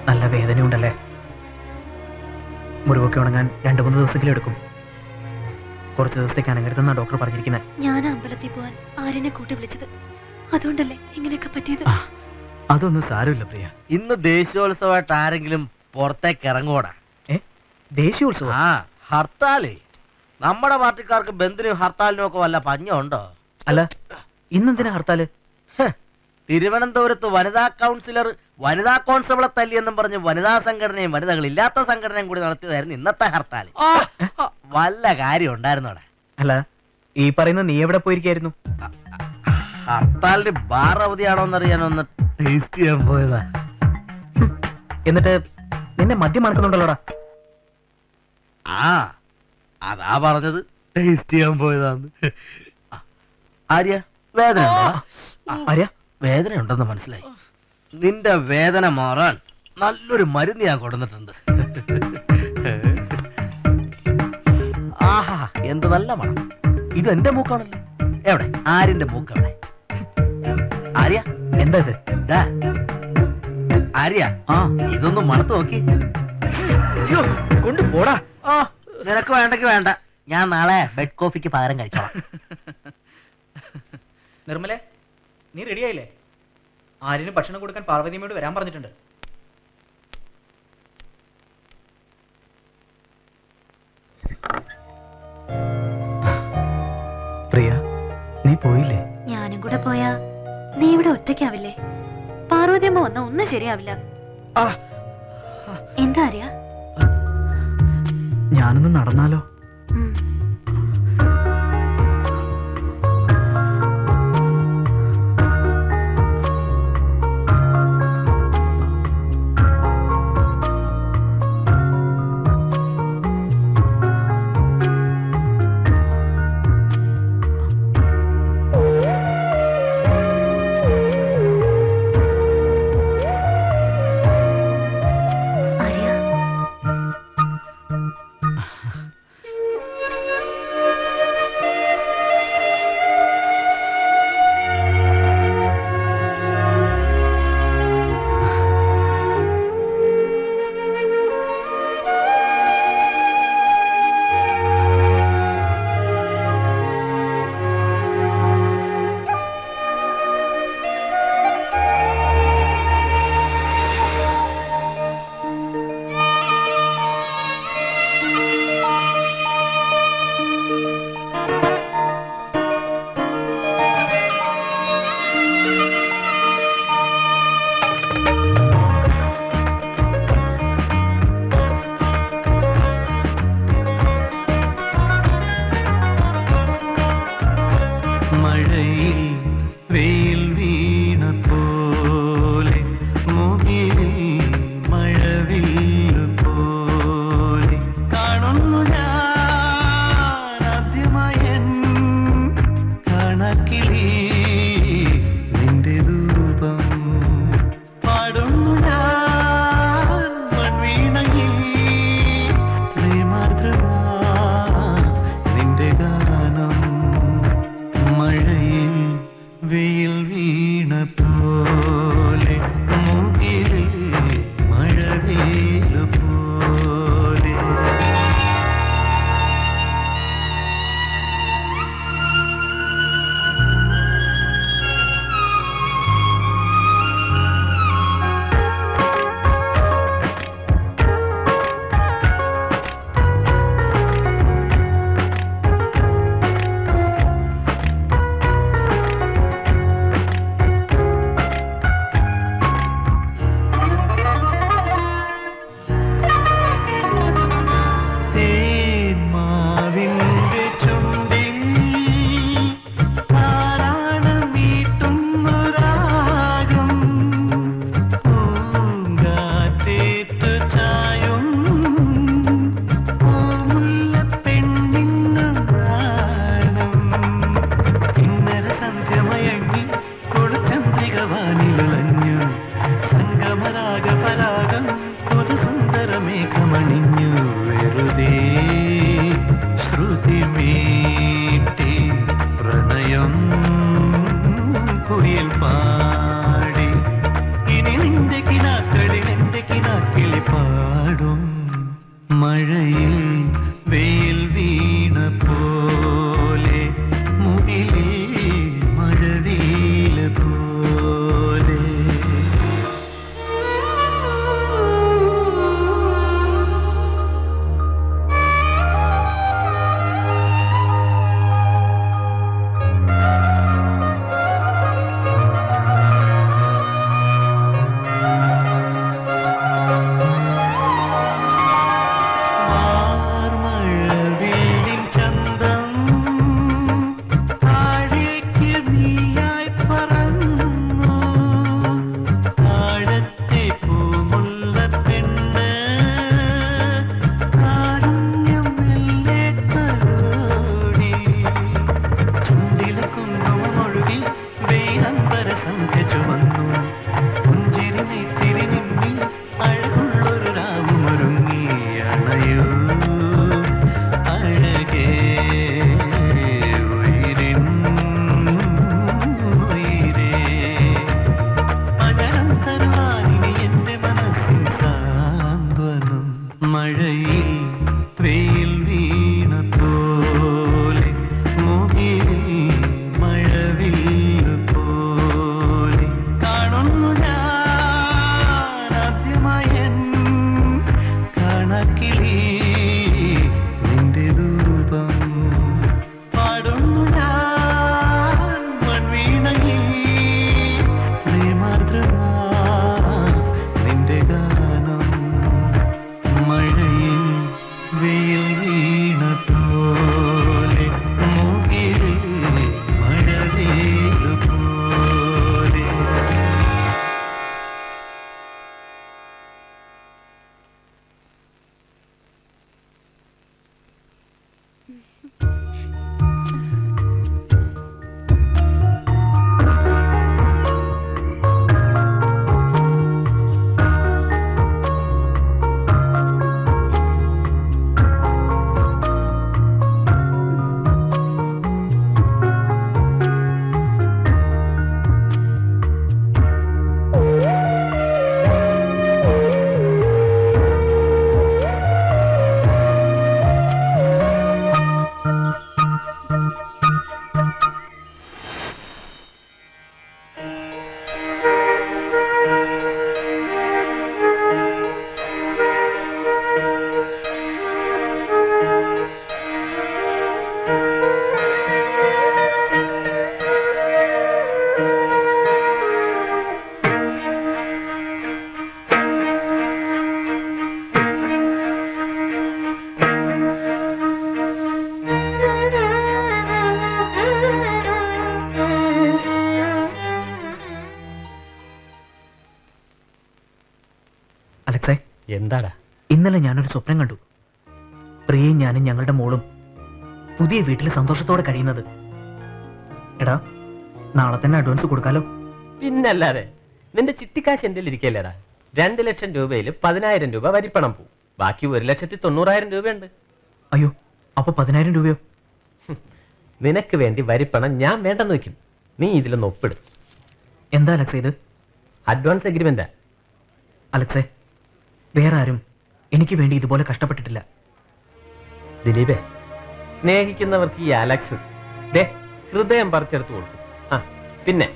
നല്ല വേദനയുണ്ടല്ലേ? മുറിവൊക്കെ ഉണങ്ങാൻ 2-3 ദിവസമെങ്കിലും എടുക്കും. കുറച്ച് ദിവസത്തേക്ക് അനങ്ങരുതെന്നാ ഡോക്ടർ പറഞ്ഞിരിക്കുന്നത്. ഞാൻ അമ്പലത്തിൽ പോവാൻ ആര്യനെ കൂട്ടി വിളിച്ചത് അതുകൊണ്ടല്ലേ ഇങ്ങനെയൊക്കെ പറ്റിയത്. അതൊന്നും സാരമില്ല പ്രിയ. ഇന്ന് ദേശീയോത്സവമായിട്ട് ആരെങ്കിലും പുറത്തേക്ക് ഇറങ്ങോടാ? ദേശീയോത്സവം? ആ, ഹർത്താലേ. നമ്മുടെ പാർട്ടിക്കാർക്ക് ബന്ദിനും ഹർത്താലിനും ഒക്കെ വല്ല പഞ്ഞുണ്ടോ? അല്ല, ഇന്നെന്തിനാ ഹർത്താല്? തിരുവനന്തപുരത്ത് വനിതാ കൗൺസിലർ വനിതാ കോൺസ്റ്റബിളെ തല്ലിയെന്നും പറഞ്ഞ് വനിതാ സംഘടനയും വനിതകളില്ലാത്ത സംഘടനയും കൂടി നടത്തിയതായിരുന്നു ഇന്നത്തെ ഹർത്താൽ. വല്ല കാര്യം ഉണ്ടായിരുന്നോടെ? അല്ല, ഈ പറയുന്ന നീ എവിടെ പോയിരിക്കായിരുന്നു? ഹർത്താലിന് ബാർ അവധിയാണോന്നറിയാനൊന്ന് ടേസ്റ്റ് ചെയ്യാൻ പോയതാ. എന്നിട്ട് നിന്നെ മദ്യം മണക്കുന്നുണ്ടല്ലോടാ? ആ, അതാ പറഞ്ഞത്, ടേസ്റ്റ് ചെയ്യാൻ പോയതാന്ന്. ആര്യ, വേദന ആര്യ, വേദനയുണ്ടെന്ന് മനസ്സിലായി. നിന്റെ വേദന മാറാൻ നല്ലൊരു മരുന്ന് ഞാൻ കൊടുത്തിട്ടുണ്ട്. ആഹാ, എന്ത് നല്ല മണം. ഇത് എന്റെ മൂക്കാണല്ലോ. എവിടെ? ആര്യന്റെ മൂക്ക് എവിടെ? ആര്യ, എന്താ ഇത്? ആര്യ, ഇതൊന്ന് മണത്ത് നോക്കി. കൊണ്ടുപോടാ. ഓ, നിനക്ക് വേണ്ടെങ്കിൽ വേണ്ട, ഞാൻ നാളെ ബെഡ് കോഫിക്ക് പകരം കഴിച്ചോളാം. നിർമ്മലേ, നീ റെഡിയായില്ലേ? ആര്യന് ഭക്ഷണം കൊടുക്കാൻ പാർവതിയമ്മയോട് വരാൻ പറഞ്ഞിട്ടുണ്ട്. ഒറ്റയ്ക്കാവില്ലേ? പാർവതിയമ്മ വന്ന ഒന്നും ശരിയാവില്ല. എന്താ അറിയാ? ഞാനൊന്ന് നടന്നാലോ? അലക്സേ, എന്താടാ? ഇന്നലെ ഞാനൊരു സ്വപ്നം കണ്ടു. പ്രിയയും ഞാനും ഞങ്ങളുടെ മോളും പുതിയ വീട്ടിൽ സന്തോഷത്തോടെ കഴിയുന്നത്. എടാ, നാളെ തന്നെ അഡ്വാൻസ് കൊടുക്കാലോ? പിന്നല്ലാതെ. നിന്റെ ചിട്ടിക്കാശ് എന്റെ ഇരിക്കല്ലേടാ. 2 ലക്ഷം രൂപയിൽ 10,000 രൂപ വരിപ്പണം പോവും. ബാക്കി 1,90,000 രൂപയുണ്ട്. അയ്യോ, അപ്പൊ 10,000 രൂപയോ? നിനക്ക് വേണ്ടി വരിപ്പണം ഞാൻ വേണ്ടെന്ന് വെക്കും. നീ ഇതിലൊന്ന് ഒപ്പിടും. എന്താ അലക്സേ ഇത്? അഡ്വാൻസ് എഗ്രിമെന്റാ. അലക്സേ, വേറെ ആരും എനിക്ക് വേണ്ടി ഇതുപോലെ കഷ്ടപ്പെട്ടിട്ടില്ല. ദിലീപേ, സ്നേഹിക്കുന്നവർക്ക് ഈ അലക്സ് ഹൃദയം പറിച്ചെടുത്ത് കൊടുക്കും. ആ പിന്നെ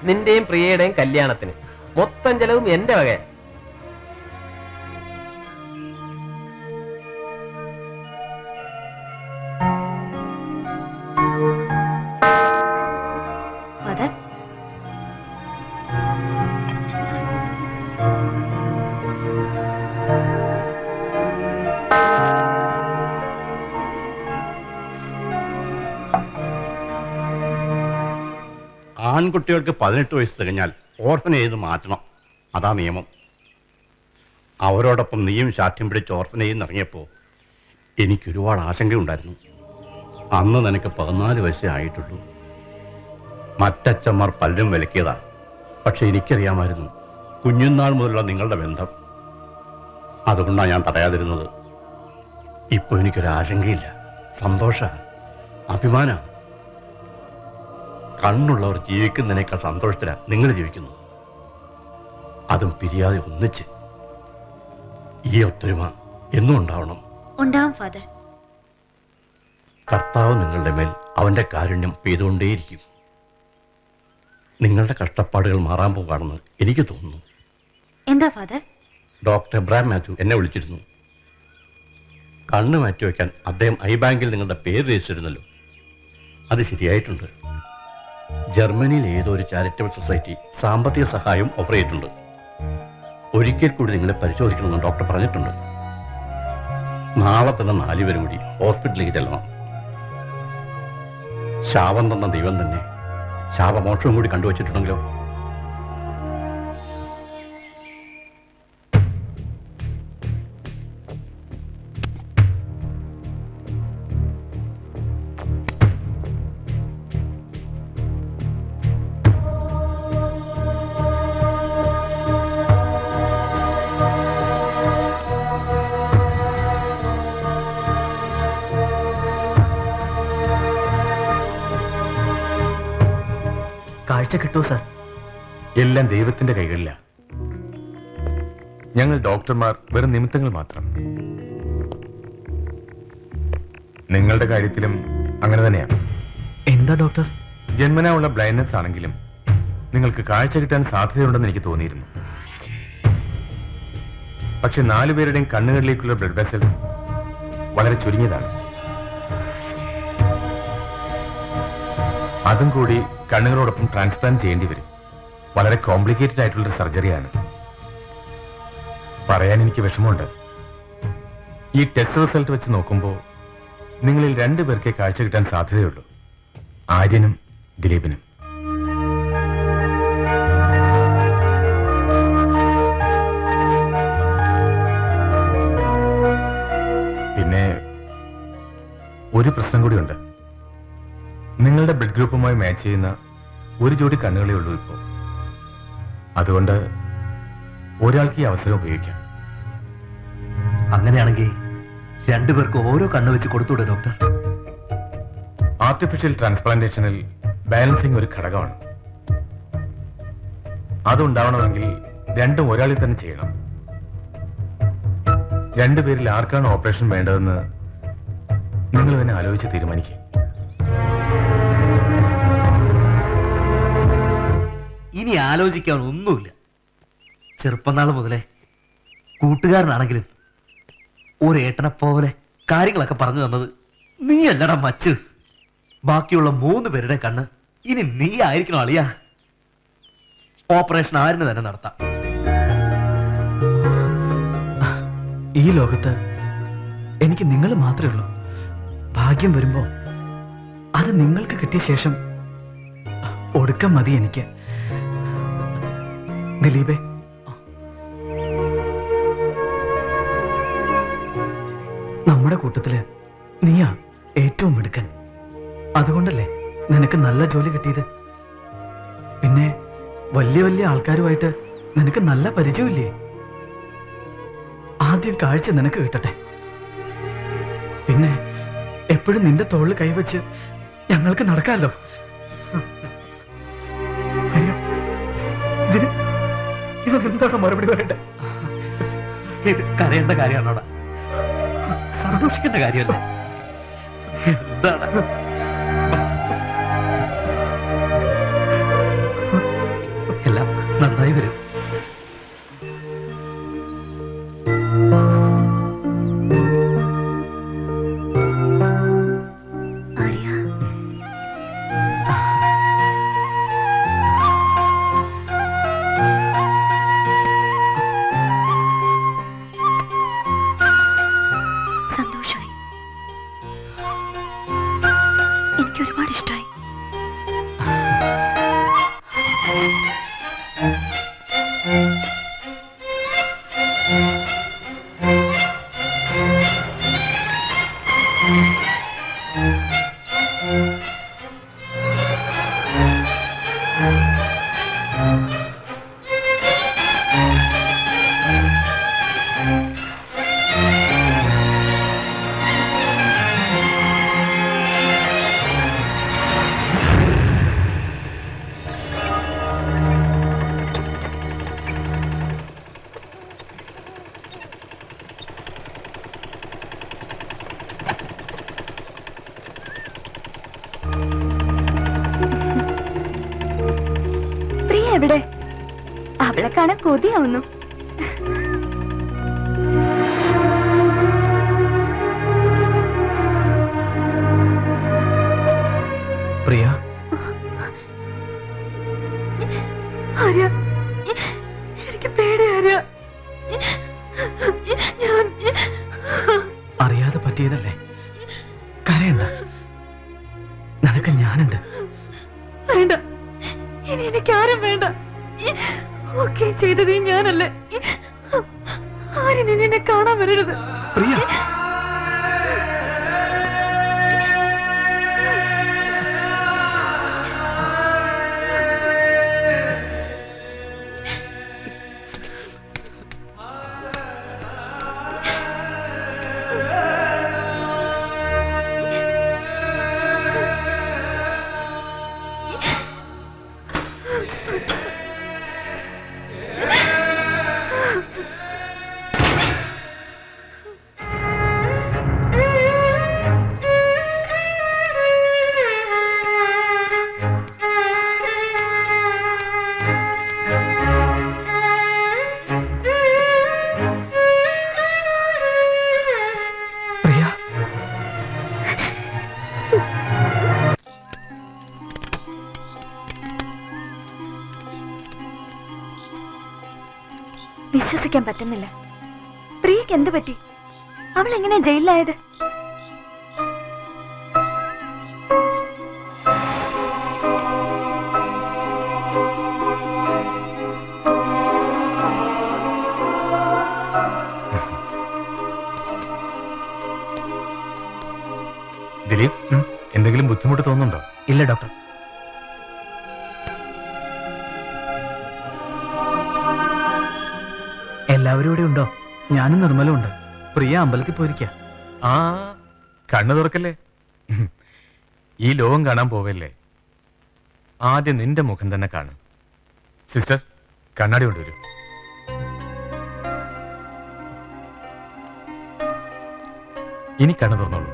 നിന്റെയും പ്രിയയുടെയും കല്യാണത്തിന് മൊത്തം ചെലവും എന്റെ വകയാ. ഫാദർ, ആൺകുട്ടികൾക്ക് 18 വയസ്സ് തികഞ്ഞാൽ ഓർഫനേജ് മാറ്റണം. അതാ നിയമം. അവരോടൊപ്പം നീയും ശാഠ്യം പിടിച്ച് ഓർഫനേജിൽ ഇറങ്ങിയപ്പോൾ എനിക്കൊരുപാട് ആശങ്കയുണ്ടായിരുന്നു. അന്ന് നിനക്ക് 14 വയസ്സേ ആയിട്ടുള്ളൂ. മറ്റച്ഛന്മാർ പലരും വിലക്കിയതാ. പക്ഷെ എനിക്കറിയാമായിരുന്നു കുഞ്ഞുനാൾ മുതലുള്ള നിങ്ങളുടെ ബന്ധം. അതുകൊണ്ടാണ് ഞാൻ തടയാതിരുന്നത്. ഇപ്പോൾ എനിക്കൊരാശങ്കയില്ല. സന്തോഷ, അഭിമാന. കണ്ണുള്ളവർ ജീവിക്കുന്നതിനേക്കാൾ സന്തോഷത്തിലാണ് നിങ്ങൾ ജീവിക്കുന്നു. അതും പിരിയാതെ ഒന്നിച്ച്. ഈ ഒത്തൊരുമ എന്നും ഉണ്ടാവണം. ഉണ്ടാവും ഫാദർ. കർത്താവ് നിങ്ങളുടെ മേൽ അവന്റെ കാരുണ്യം പെയ്തുകൊണ്ടേയിരിക്കും. നിങ്ങളുടെ കഷ്ടപ്പാടുകൾ മാറാൻ പോകാണെന്ന് എനിക്ക് തോന്നുന്നു. എന്താ ഫാദർ? ഡോക്ടർ എബ്രഹാം മാത്യു എന്നെ വിളിച്ചിരുന്നു. കണ്ണ് മാറ്റിവെക്കാൻ അദ്ദേഹം ഐ ബാങ്കിൽ നിങ്ങളുടെ പേര് രജിച്ചിരുന്നല്ലോ. അത് ശരിയായിട്ടുണ്ട്. ജർമ്മനിയിൽ ഏതോ ഒരു ചാരിറ്റബിൾ സൊസൈറ്റി സാമ്പത്തിക സഹായം ഓഫർ ചെയ്തിട്ടുണ്ട്. ഒരിക്കൽ കൂടി നിങ്ങളെ പരിശോധിക്കണമെന്ന് ഡോക്ടർ പറഞ്ഞിട്ടുണ്ട്. നാളെ തന്നെ 4 പേരും കൂടി ഹോസ്പിറ്റലിലേക്ക് ചെല്ലണം. ശാപം തന്ന ദൈവം തന്നെ ശാപമോക്ഷവും കൂടി കണ്ടുവച്ചിട്ടുണ്ടെങ്കിലോ? കാഴ്ച കിട്ടുമോ സാർ? എല്ലാം ദൈവത്തിന്റെ കൈകളില. ഞങ്ങൾ ഡോക്ടർമാർ വെറും നിമിത്തങ്ങൾ മാത്രം. നിങ്ങളുടെ കാര്യത്തിലും അങ്ങനെ തന്നെയാണ്. എന്താ ഡോക്ടർ? ജന്മനാ ഉള്ള ബ്ലൈൻഡ്നെസ് ആണെങ്കിലും നിങ്ങൾക്ക് കാഴ്ച കിട്ടാൻ സാധ്യതയുണ്ടെന്ന് എനിക്ക് തോന്നിയിരുന്നു. പക്ഷെ 4 പേരുടെയും കണ്ണുകളിലേക്കുള്ള ബ്ലഡ് വെസൽസ് വളരെ ചുരുങ്ങിയതാണ്. അതും കൂടി കണ്ണുകളോടൊപ്പം ട്രാൻസ്പ്ലാന്റ് ചെയ്യേണ്ടി വരും. വളരെ കോംപ്ലിക്കേറ്റഡ് ആയിട്ടുള്ളൊരു സർജറിയാണ്. പറയാൻ എനിക്ക് വിഷമമുണ്ട്. ഈ ടെസ്റ്റ് റിസൾട്ട് വെച്ച് നോക്കുമ്പോൾ നിങ്ങളിൽ 2 പേർക്കേ കാഴ്ച കിട്ടാൻ സാധ്യതയുള്ളൂ. ആര്യനും ദിലീപിനും. പിന്നെ ഒരു പ്രശ്നം കൂടിയുണ്ട്. നിങ്ങളുടെ ബ്ലഡ് ഗ്രൂപ്പുമായി മാച്ച് ചെയ്യുന്ന ഒരു ജോഡി കണ്ണുകളേ ഉള്ളൂ ഇപ്പോൾ. അതുകൊണ്ട് ഒരാൾക്ക് ഈ അവസരം ഉപയോഗിക്കാം. അങ്ങനെയാണെങ്കിൽ രണ്ടുപേർക്ക് ഓരോ കണ്ണ് വെച്ച് കൊടുത്തൂടെ ഡോക്ടർ? ആർട്ടിഫിഷ്യൽ ട്രാൻസ്പ്ലാന്റേഷനിൽ ബാലൻസിങ് ഒരു ഘടകമാണ്. അതുണ്ടാവണമെങ്കിൽ രണ്ടും ഒരാളിൽ തന്നെ ചെയ്യണം. രണ്ടുപേരിൽ ആർക്കാണ് ഓപ്പറേഷൻ വേണ്ടതെന്ന് നിങ്ങൾ തന്നെ ആലോചിച്ച് തീരുമാനിക്കുക. ഇനി ആലോചിക്കാൻ ഒന്നുമില്ല. ചെറുപ്പനാൾ മുതലേ കൂട്ടുകാരനാണെങ്കിലും ഒരേട്ടനെ പോലെ കാര്യങ്ങളൊക്കെ പറഞ്ഞു തന്നത് നീ അല്ലടാ മച്ച്. ബാക്കിയുള്ള 3 പേരുടെ കണ്ണ് ഇനി നീ ആയിരിക്കണം അളിയാ. ഓപ്പറേഷൻ ആരിന് തന്നെ നടത്താം. ഈ ലോകത്ത് എനിക്ക് നിങ്ങൾ മാത്രമേ ഉള്ളൂ. ഭാഗ്യം വരുമ്പോ അത് നിങ്ങൾക്ക് കിട്ടിയ ശേഷം ഒടുക്കം മതി എനിക്ക്. ദിലീപേ, നമ്മുടെ കൂട്ടത്തില് നീയാ ഏറ്റവും മിടുക്കൻ. അതുകൊണ്ടല്ലേ നിനക്ക് നല്ല ജോലി കിട്ടിയത്. പിന്നെ വലിയ വലിയ ആൾക്കാരുമായിട്ട് നിനക്ക് നല്ല പരിചയമില്ലേ? ആദ്യം കാഴ്ച നിനക്ക് കിട്ടട്ടെ. പിന്നെ എപ്പോഴും നിന്റെ തോളിൽ കൈവച്ച് ഞങ്ങൾക്ക് നടക്കാമല്ലോ. ഇതെന്താണ് മറുപടി പറയട്ടെ? ഇത് കരയേണ്ട കാര്യമാണോടാ? സന്തോഷിക്കേണ്ട കാര്യമല്ലേ? എന്താണ് എല്ലാം നന്നായി വരും. സന്തോഷമായി. എനിക്ക് ഒരുപാട് ഇഷ്ടമായി. എവിടെ? അവളെ കാണാൻ കൊതിയാവുന്നു. പ്രിയ, എനിക്ക് പേടിയാ. ഞാൻ അറിയാതെ പറ്റിയതല്ലേ, കരയണ്ട. നിനക്ക് ഞാനുണ്ട്. വേണ്ട, ഇനി എനിക്കാരും വേണ്ട. ഒക്കെ ചെയ്തത് ഞാനല്ലേ. ആരും എന്നെ കാണാൻ വരരുത്. പ്രിയ, വിശ്വസിക്കാൻ പറ്റുന്നില്ല. പ്രിയക്ക് എന്ത് പറ്റി? അവൾ എങ്ങനെ ജയിലിലായത്? ദിലീപ്, എന്തെങ്കിലും ബുദ്ധിമുട്ട് തോന്നുന്നുണ്ടോ? ഇല്ല ഡോക്ടർ. എല്ലാവരും ഇവിടെ ഉണ്ടോ? ഞാനും നിർമ്മലും ഉണ്ട്. പ്രിയ അമ്പലത്തിൽ പോയിരിക്ക. ആ, കണ്ണു തുറക്കല്ലേ. ഈ ലോകം കാണാൻ പോവല്ലേ, ആദ്യം നിന്റെ മുഖം തന്നെ കാണും. സിസ്റ്റർ, കണ്ണാടി കൊണ്ടുവരൂ. ഇനി കണ്ണു തുറന്നോളൂ.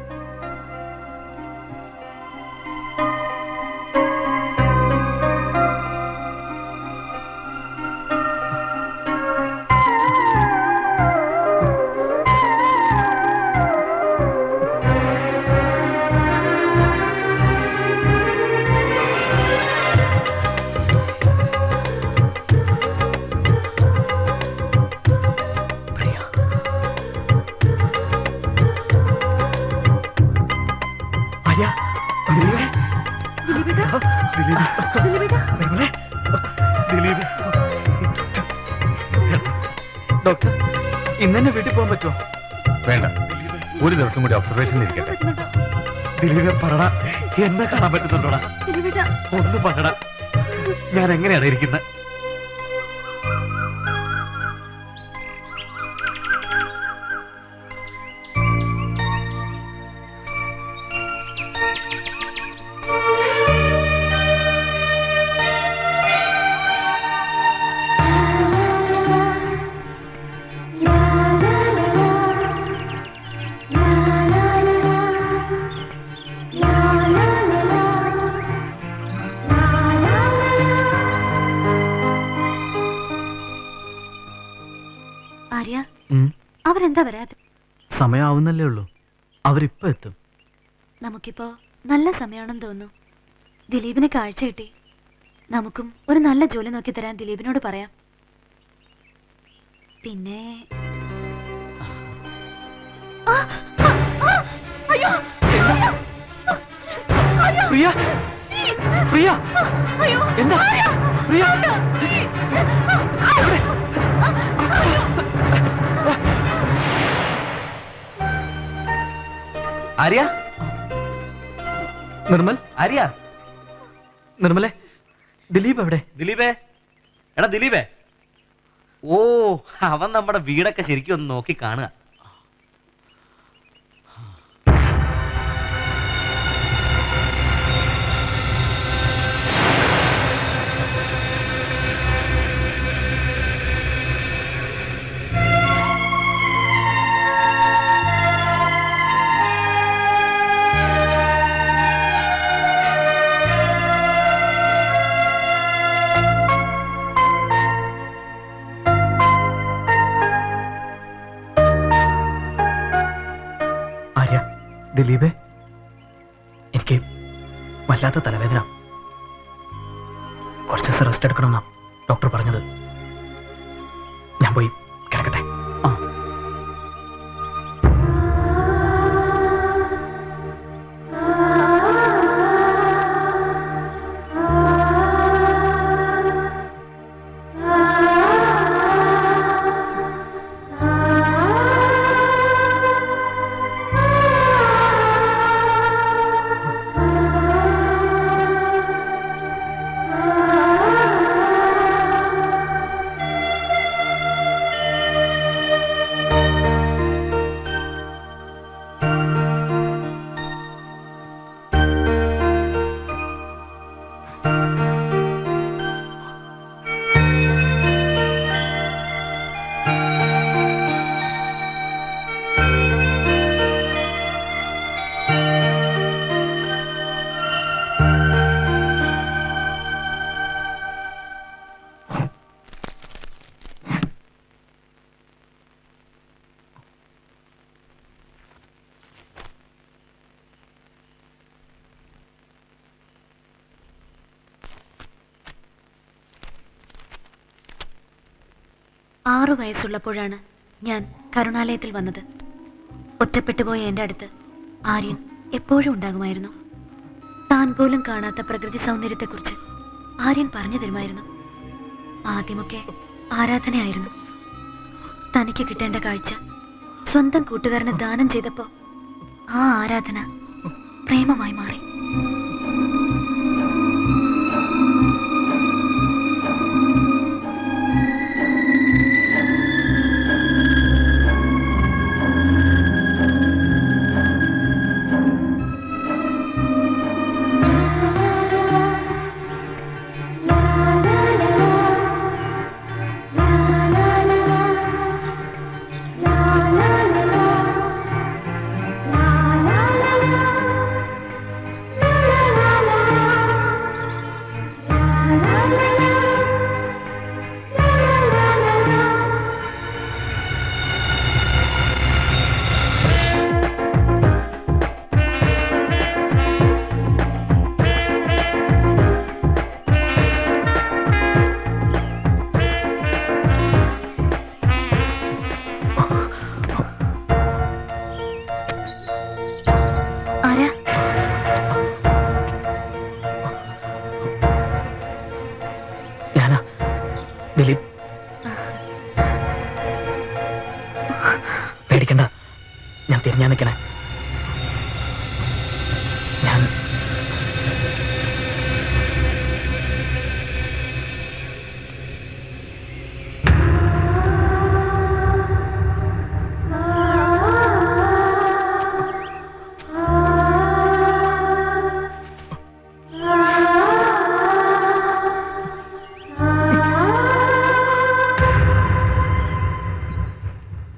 ഡോക്ടർ, ഇന്നെന്നെ വീട്ടിൽ പോകാൻ പറ്റുമോ? വേണ്ട, ഒരു ദിവസം കൂടി ഒബ്സർവേഷനിൽ ഇരിക്കട്ടെ. ദിലീപേ, പറടാ, എന്നെ കാണാൻ പറ്റുന്നുണ്ടോടാ? ഒന്ന് പറടാ, ഞാൻ എങ്ങനെയാണ് ഇരിക്കുന്നത്? അവരെന്താ വരാതെ? സമയാവുന്നല്ലേ ഉള്ളൂ, അവരിപ്പോ എത്തും. നമുക്കിപ്പോ നല്ല സമയമാണെന്ന് തോന്നുന്നു. ദിലീപിനെ കാഴ്ച കിട്ടി. നമുക്കും ഒരു നല്ല ജോലി നോക്കി തരാൻ ദിലീപിനോട് പറയാം. പിന്നെ പ്രിയ, പ്രിയ, എന്താ പ്രിയ? ആര്യ, നിർമ്മൽ, ആര്യ, നിർമ്മലെ, ദിലീപ് എവിടെ? ദിലീപേ, എടാ ദിലീപേ. ഓ, അവൻ നമ്മുടെ വീടൊക്കെ ശരിക്കും ഒന്ന് നോക്കി കാണുക. ദിലീപേ, എനിക്ക് വല്ലാത്ത തലവേദന. കുറച്ച് ദിവസം റെസ്റ്റ് എടുക്കണമെന്നാ ഡോക്ടർ പറഞ്ഞത്. ഞാൻ പോയി കിടക്കട്ടെ. ആറു വയസ്സുള്ളപ്പോഴാണ് ഞാൻ കരുണാലയത്തിൽ വന്നത്. ഒറ്റപ്പെട്ടുപോയ എൻ്റെ അടുത്ത് ആര്യൻ എപ്പോഴും ഉണ്ടാകുമായിരുന്നു. താൻ പോലും കാണാത്ത പ്രകൃതി സൗന്ദര്യത്തെക്കുറിച്ച് ആര്യൻ പറഞ്ഞു തരുമായിരുന്നു. ആദ്യമൊക്കെ ആരാധനയായിരുന്നു. തനിക്ക് കിട്ടേണ്ട കാഴ്ച സ്വന്തം കൂട്ടുകാരന് ദാനം ചെയ്തപ്പോൾ ആ ആരാധന പ്രേമമായി മാറി. ദിലീപ്, പേടിക്കണ്ട, ഞാൻ തിരിഞ്ഞാ നിൽക്കണേ. ഞാൻ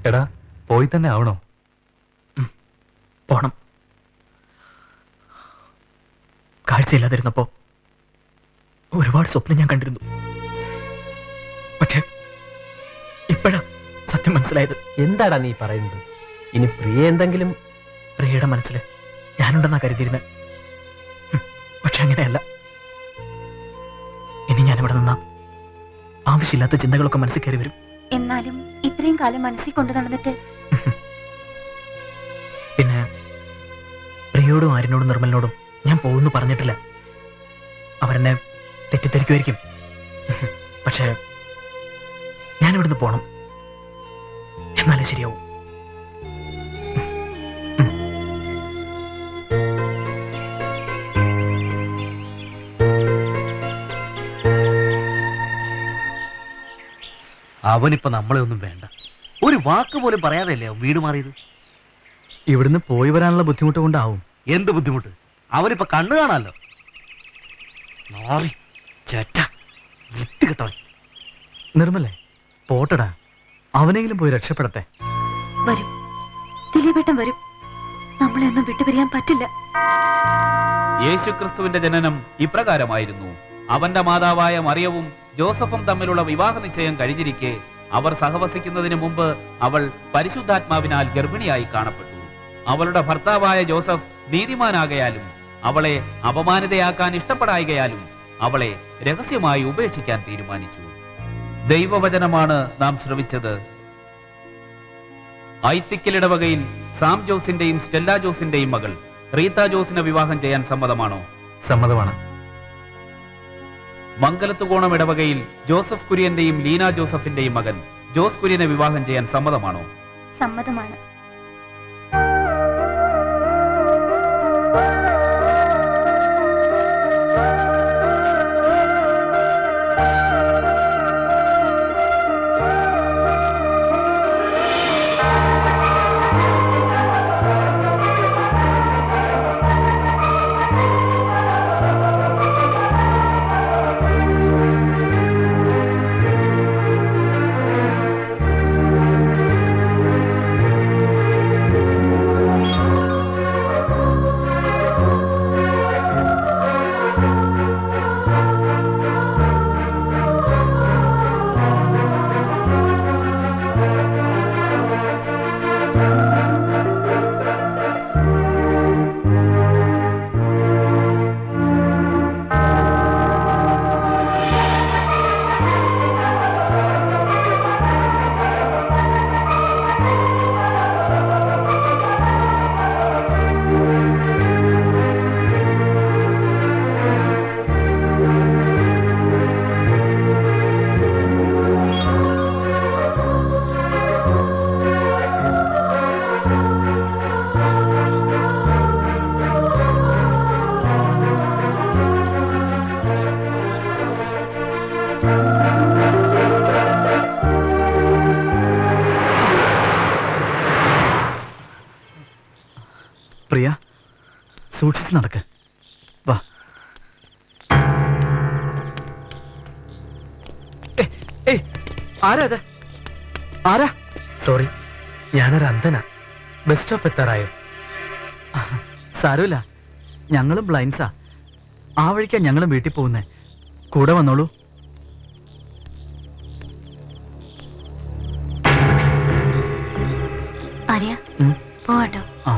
എടാ, പോയി തന്നെ ആവണോ? പോണം. കാഴ്ചയില്ലാതിരുന്നപ്പോ ഒരുപാട് സ്വപ്നം ഞാൻ കണ്ടിരുന്നു. പക്ഷെ ഇപ്പോഴാ സത്യം മനസ്സിലായത്. എന്താടാ നീ പറയുന്നത്? ഇനി പ്രിയ എന്തെങ്കിലും? പ്രിയയുടെ മനസ്സിൽ ഞാനുണ്ടെന്നാ കരുതിയിരുന്നത്. പക്ഷെ അങ്ങനെയല്ല. ഇനി ഞാനിവിടെ നിന്നാ ആവശ്യമില്ലാത്ത ചിന്തകളൊക്കെ മനസ്സിൽ കയറി വരും. എന്നാലും ഇത്രയും കാലം മനസ്സിൽ കൊണ്ടു നടന്നിട്ട് പിന്നെ പ്രിയോടും ആര്യനോടും നിർമ്മലിനോടും ഞാൻ പോകുന്നു പറഞ്ഞിട്ടില്ല. അവരെന്നെ തെറ്റിദ്ധരിക്കുമായിരിക്കും. പക്ഷേ ഞാനിവിടുന്ന് പോണം. എന്നാലേ ശരിയാവും. അവനിപ്പോ നമ്മളെ ഒന്നും വേണ്ട. ഒരു വാക്ക് പോലും പറയാതെയല്ലേ അവൻ വീട് മാറിയത്. ഇവിടുന്ന് പോയി വരാനുള്ള ബുദ്ധിമുട്ട് കൊണ്ടാവും. എന്ത് ബുദ്ധിമുട്ട്? അവനിപ്പോ കണ്ണു കാണാമല്ലോ. വൃത്തി കേട്ടോ. നിർമ്മലേ, പോട്ടടാ, അവനെങ്കിലും പോയി രക്ഷപ്പെടട്ടെ. വരും, ദിലീപേട്ടൻ വരും. നമ്മളെ ഒന്നും വിട്ടുപിരിയാൻ പറ്റില്ല. യേശുക്രിസ്തുവിന്റെ ജനനം ഇപ്രകാരമായിരുന്നു. അവന്റെ മാതാവായ മറിയവും ജോസഫും തമ്മിലുള്ള വിവാഹ നിശ്ചയം കഴിഞ്ഞിരിക്കെ അവർ സഹവസിക്കുന്നതിന് മുമ്പ് അവൾ പരിശുദ്ധാത്മാവിനാൽ ഗർഭിണിയായി കാണപ്പെട്ടു. അവളുടെ ഭർത്താവായ ജോസഫ് നീതിമാനാകയാലും അവളെ അപമാനിതയാക്കാൻ ഇഷ്ടപ്പെടായികയാലും അവളെ രഹസ്യമായി ഉപേക്ഷിക്കാൻ തീരുമാനിച്ചു. ദൈവവചനമാണ് നാം ശ്രവിച്ചത്. ഐത്തിക്കലിടവകയിൽ സാം ജോസിന്റെയും സ്റ്റെല്ല ജോസിന്റെയും മകൾ റീത്ത ജോസിനെ വിവാഹം ചെയ്യാൻ സമ്മതമാണോ? സമ്മതമാണ്. മംഗലത്തുകോണം ഇടവകയിൽ ജോസഫ് കുര്യന്റെയും ലീന ജോസഫിന്റെയും മകൻ ജോസ് കുര്യനെ വിവാഹം ചെയ്യാൻ സമ്മതമാണോ? സമ്മതമാണ്. സൂക്ഷിച്ച് നടക്ക്. വാ. ആരാ? ആരാ? സോറി, ഞാനൊരു അന്ധനാ. Bus stop എത്താറായോ? സാരമില്ല, ഞങ്ങളും ബ്ലൈൻഡ്സാ. ആ വഴിക്കാ ഞങ്ങളും വീട്ടിൽ പോകുന്നേ. കൂടെ വന്നോളൂ. ആര്യ, പോവാട്ടോ. ആ.